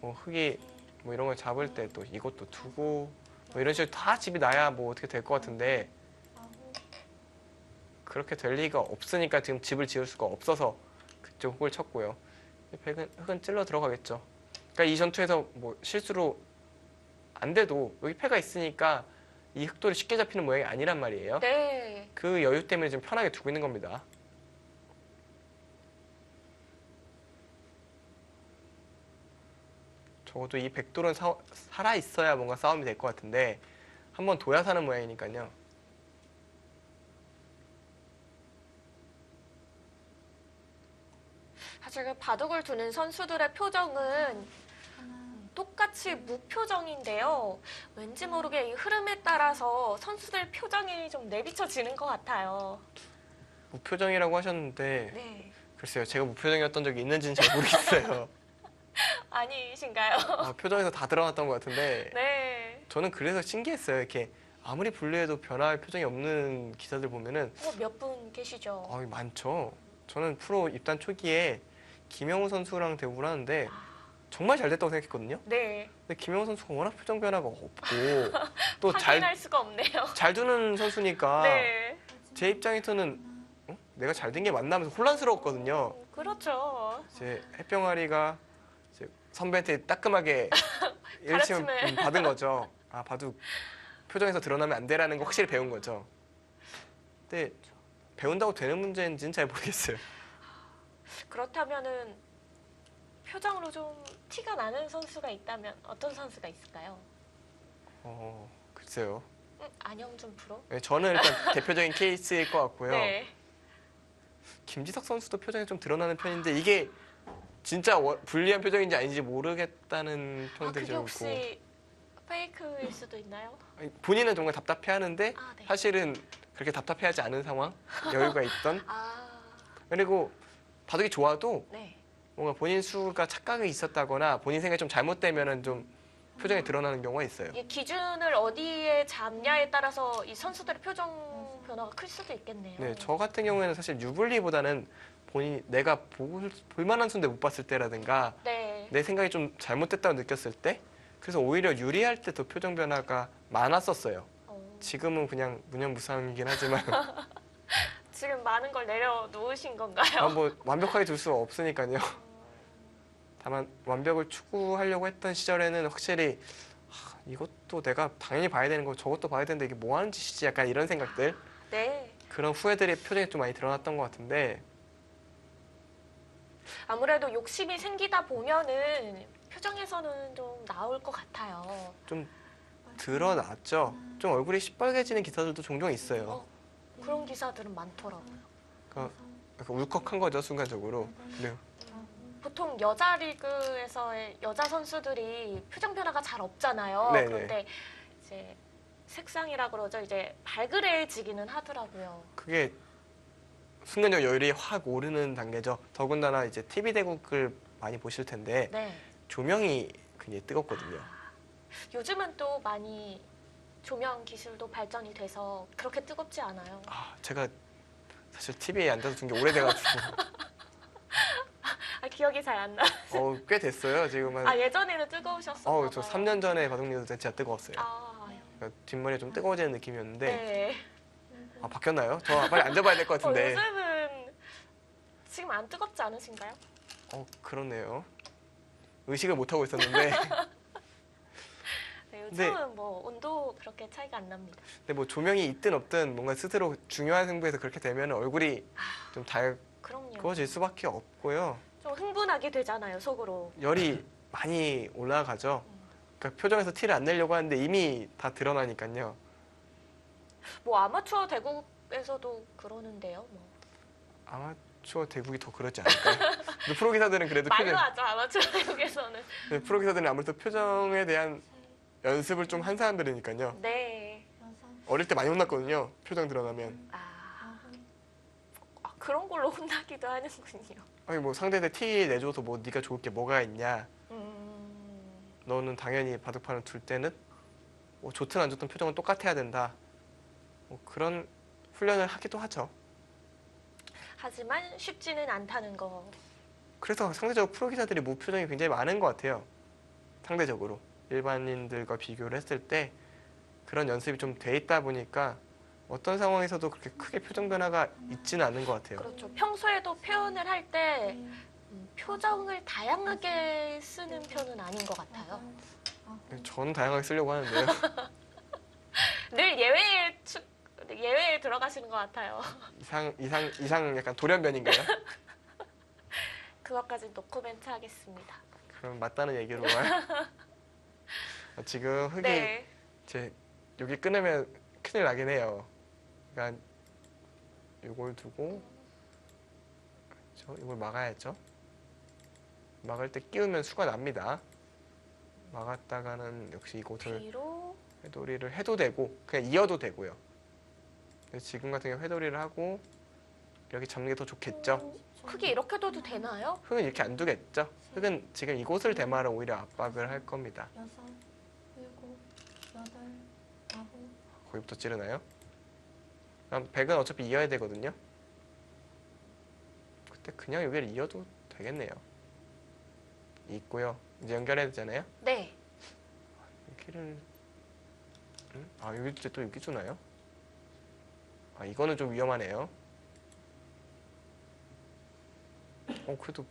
뭐 흙이 뭐 이런 걸 잡을 때 또 이것도 두고 뭐 이런 식으로 다 집이 나야 뭐 어떻게 될 것 같은데 그렇게 될 리가 없으니까 지금 집을 지을 수가 없어서 그쪽 흙을 쳤고요. 흙은 찔러 들어가겠죠. 그러니까 이 전투에서 뭐 실수로 안 돼도 여기 패가 있으니까 이 흑돌이 쉽게 잡히는 모양이 아니란 말이에요. 네. 그 여유 때문에 지금 편하게 두고 있는 겁니다. 적어도 이 백돌은 살아 있어야 뭔가 싸움이 될 것 같은데 한번 둬야 사는 모양이니까요. 사실 그 바둑을 두는 선수들의 표정은 똑같이 무표정인데요. 왠지 모르게 이 흐름에 따라서 선수들 표정이 좀 내비쳐지는 것 같아요. 무표정이라고 하셨는데 네. 글쎄요. 제가 무표정이었던 적이 있는지는 잘 모르겠어요. 아니신가요? 표정에서 다 드러났던 것 같은데 네. 저는 그래서 신기했어요. 이렇게 아무리 분류해도 변화할 표정이 없는 기사들 보면은 몇 분 계시죠? 많죠. 저는 프로 입단 초기에 김영우 선수랑 대우를 하는데 정말 잘 됐다고 생각했거든요. 네. 근데 김영우 선수가 워낙 표정 변화가 없고 또 확인할 수가 없네요. 잘 두는 선수니까 네. 제 입장에서는 내가 잘 된 게 맞나 하면서 혼란스러웠거든요. 그렇죠. 이제 햇병아리가 이제 선배한테 따끔하게 일침 가르침을. 받은 거죠. 바둑 표정에서 드러나면 안 되라는 거 확실히 배운 거죠. 근데 배운다고 되는 문제인지는 잘 모르겠어요. 그렇다면은 표정으로 좀 티가 나는 선수가 있다면 어떤 선수가 있을까요? 글쎄요. 안영준 프로? 네, 저는 일단 대표적인 케이스일 것 같고요. 네. 김지석 선수도 표정이 좀 드러나는 편인데 이게 진짜 불리한 표정인지 아닌지 모르겠다는 평들이 그게 좀 있고 혹시 페이크일 수도 있나요? 아니, 본인은 정말 답답해하는데 네. 사실은 그렇게 답답해하지 않은 상황, 여유가 있던 그리고 바둑이 좋아도 네. 뭔가 본인 수가 착각이 있었다거나 본인 생각이 좀 잘못되면은 좀 표정이 드러나는 경우가 있어요. 이 기준을 어디에 잡냐에 따라서 이 선수들의 표정 변화가 클 수도 있겠네요. 네, 저 같은 경우에는 사실 유불리보다는 내가 볼 만한 수인데 못 봤을 때라든가 네. 내 생각이 좀 잘못됐다고 느꼈을 때 그래서 오히려 유리할 때 더 표정 변화가 많았었어요. 지금은 그냥 무념무상이긴 하지만 지금 많은 걸 내려놓으신 건가요? 뭐 완벽하게 둘 수 없으니까요. 다만 완벽을 추구하려고 했던 시절에는 확실히 이것도 내가 당연히 봐야 되는 거 저것도 봐야 되는데 이게 뭐 하는 짓이지 약간 이런 생각들 네. 그런 후회들이 표정에 좀 많이 드러났던 것 같은데 아무래도 욕심이 생기다 보면은 표정에서는 좀 나올 것 같아요. 좀 드러났죠. 좀 얼굴이 시뻘개지는 기사들도 종종 있어요. 그런 기사들은 많더라고요. 그러니까 약간 울컥한 거죠 순간적으로. 네. 보통 여자 리그에서의 여자 선수들이 표정 변화가 잘 없잖아요. 네네. 그런데 이제 색상이라 그러죠. 이제 발그레해지기는 하더라고요. 그게 순간적 열이 확 오르는 단계죠. 더군다나 이제 TV 대국을 많이 보실 텐데 네. 조명이 굉장히 뜨겁거든요. 요즘은 또 많이 조명 기술도 발전이 돼서 그렇게 뜨겁지 않아요. 제가 사실 TV에 앉아서 둔 게 오래돼가지고 기억이 잘 안 나. 꽤 됐어요. 지금 한 예전에는 뜨거우셨었나 봐요. 저 3년 전에 바둑리그 때 진짜 뜨거웠어요. 그러니까 뒷머리가 좀 뜨거워지는 느낌이었는데 네. 바뀌었나요? 저 빨리 앉아봐야 될 것 같은데. 요즘은 지금 안 뜨겁지 않으신가요? 그러네요. 의식을 못하고 있었는데. 네, 요즘은 뭐 온도 그렇게 차이가 안 납니다. 근데 뭐 조명이 있든 없든 뭔가 스스로 중요한 승부에서 그렇게 되면 얼굴이 좀 그럼요. 달구어질 수밖에 없고요. 좀 흥분하게 되잖아요, 속으로. 열이 많이 올라가죠. 그러니까 표정에서 티를 안 내려고 하는데 이미 다 드러나니까요. 뭐 아마추어 대국에서도 그러는데요. 뭐. 아마추어 대국이 더 그렇지 않을까요? 근데 프로 기사들은 그래도 말로 하죠, 아마추어 대국에서는. 근데 프로 기사들은 아무래도 표정에 대한 연습을 좀 한 사람들이니까요. 네. 여섯, 어릴 때 많이 혼났거든요. 표정 드러나면. 아홉, 그런 걸로 혼나기도 하는군요. 아니 뭐 상대한테 티 내줘서 뭐 네가 좋을 게 뭐가 있냐. 너는 당연히 바둑판을 둘 때는 뭐 좋든 안 좋든 표정은 똑같아야 된다. 뭐 그런 훈련을 하기도 하죠. 하지만 쉽지는 않다는 거. 그래서 상대적으로 프로 기사들이 무표정이 굉장히 많은 것 같아요. 상대적으로 일반인들과 비교를 했을 때 그런 연습이 좀 돼 있다 보니까 어떤 상황에서도 그렇게 크게 표정 변화가 있지는 않은 것 같아요. 그렇죠. 평소에도 표현을 할 때 칠, 표정을 다양하게 쓰는 편은 아닌 것 같아요. 여덟, 아홉, 저는 다양하게 쓰려고 하는데요. 늘 예외에 들어가시는 것 같아요. 이상 약간 돌연변인가요? 그것까지 노코멘트 하겠습니다. 그럼 맞다는 얘기로 지금 흙이 네. 여기 끊으면 큰일 나긴 해요. 그러니까 이걸 두고 이걸 막아야죠. 막을 때 끼우면 수가 납니다. 막았다가는 역시 이곳을 뒤로. 회돌이를 해도 되고 그냥 이어도 되고요. 근데 지금 같은 경우 회돌이를 하고 여기 잡는 게 더 좋겠죠. 크게 이렇게 둬도 되나요? 흙은 이렇게 안 두겠죠. 흙은 지금 이곳을 대마로 오히려 압박을 할 겁니다. 여섯, 일곱, 여덟, 아홉, 거기부터 찌르나요? 그럼 백은 어차피 이어야 되거든요. 그때 그냥 여기를 이어도 되겠네요. 있고요. 이제 연결해야 되잖아요. 네. 여기를 여기 이제 또 여기 주나요? 이거는 좀 위험하네요. 그래도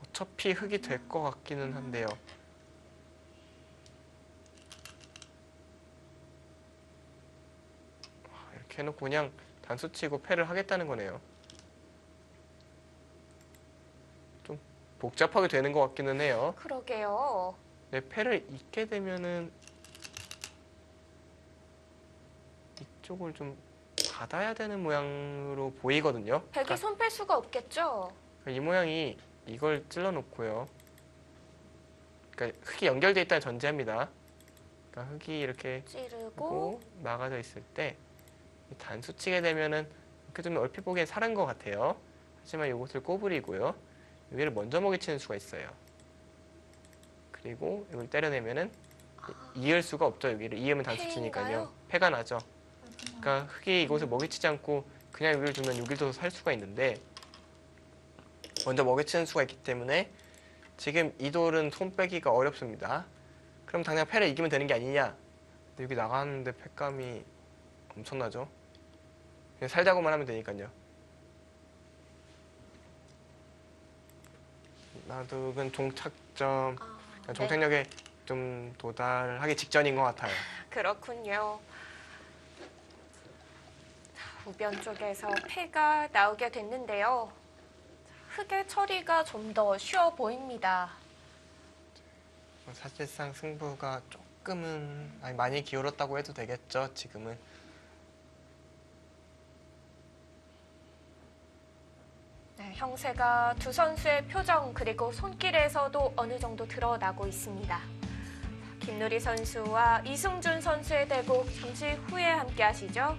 어차피 흙이 될 것 같기는 한데요. 이렇게 해놓고 그냥 단수 치고 패를 하겠다는 거네요. 좀 복잡하게 되는 것 같기는 해요. 그러게요. 네, 패를 잇게 되면은 이쪽을 좀 받아야 되는 모양으로 보이거든요. 백이 손 뺄 수가 없겠죠? 이 모양이 이걸 찔러 놓고요. 그러니까 흙이 연결되어 있다는 전제합니다. 그러니까 흙이 이렇게 찌르고. 막아져 있을 때 단수 치게 되면은 이렇게 좀 얼핏 보기엔 살은 것 같아요. 하지만 이것을 꼬부리고요. 여기를 먼저 먹이치는 수가 있어요. 그리고 이걸 때려내면은 이을 수가 없죠. 여기를 이으면 단수 치니까요. 패인가요? 패가 나죠. 마지막, 그러니까 흙이 이곳을 먹이치지 않고 그냥 여기를 두면 여기를 둬서 살 수가 있는데 먼저 먹이치는 수가 있기 때문에 지금 이 돌은 손 빼기가 어렵습니다. 그럼 당장 패를 이기면 되는 게 아니냐? 근데 여기 나가는데 패감이 엄청나죠? 그냥 살자고만 하면 되니까요. 나둑은 종착점, 네. 종착역에 좀 도달하기 직전인 것 같아요. 그렇군요. 우변 쪽에서 패가 나오게 됐는데요. 흙의 처리가 좀 더 쉬워 보입니다. 사실상 승부가 조금은 많이 기울었다고 해도 되겠죠. 지금은. 네, 형세가 두 선수의 표정 그리고 손길에서도 어느 정도 드러나고 있습니다. 김누리 선수와 이승준 선수의 대국 잠시 후에 함께 하시죠.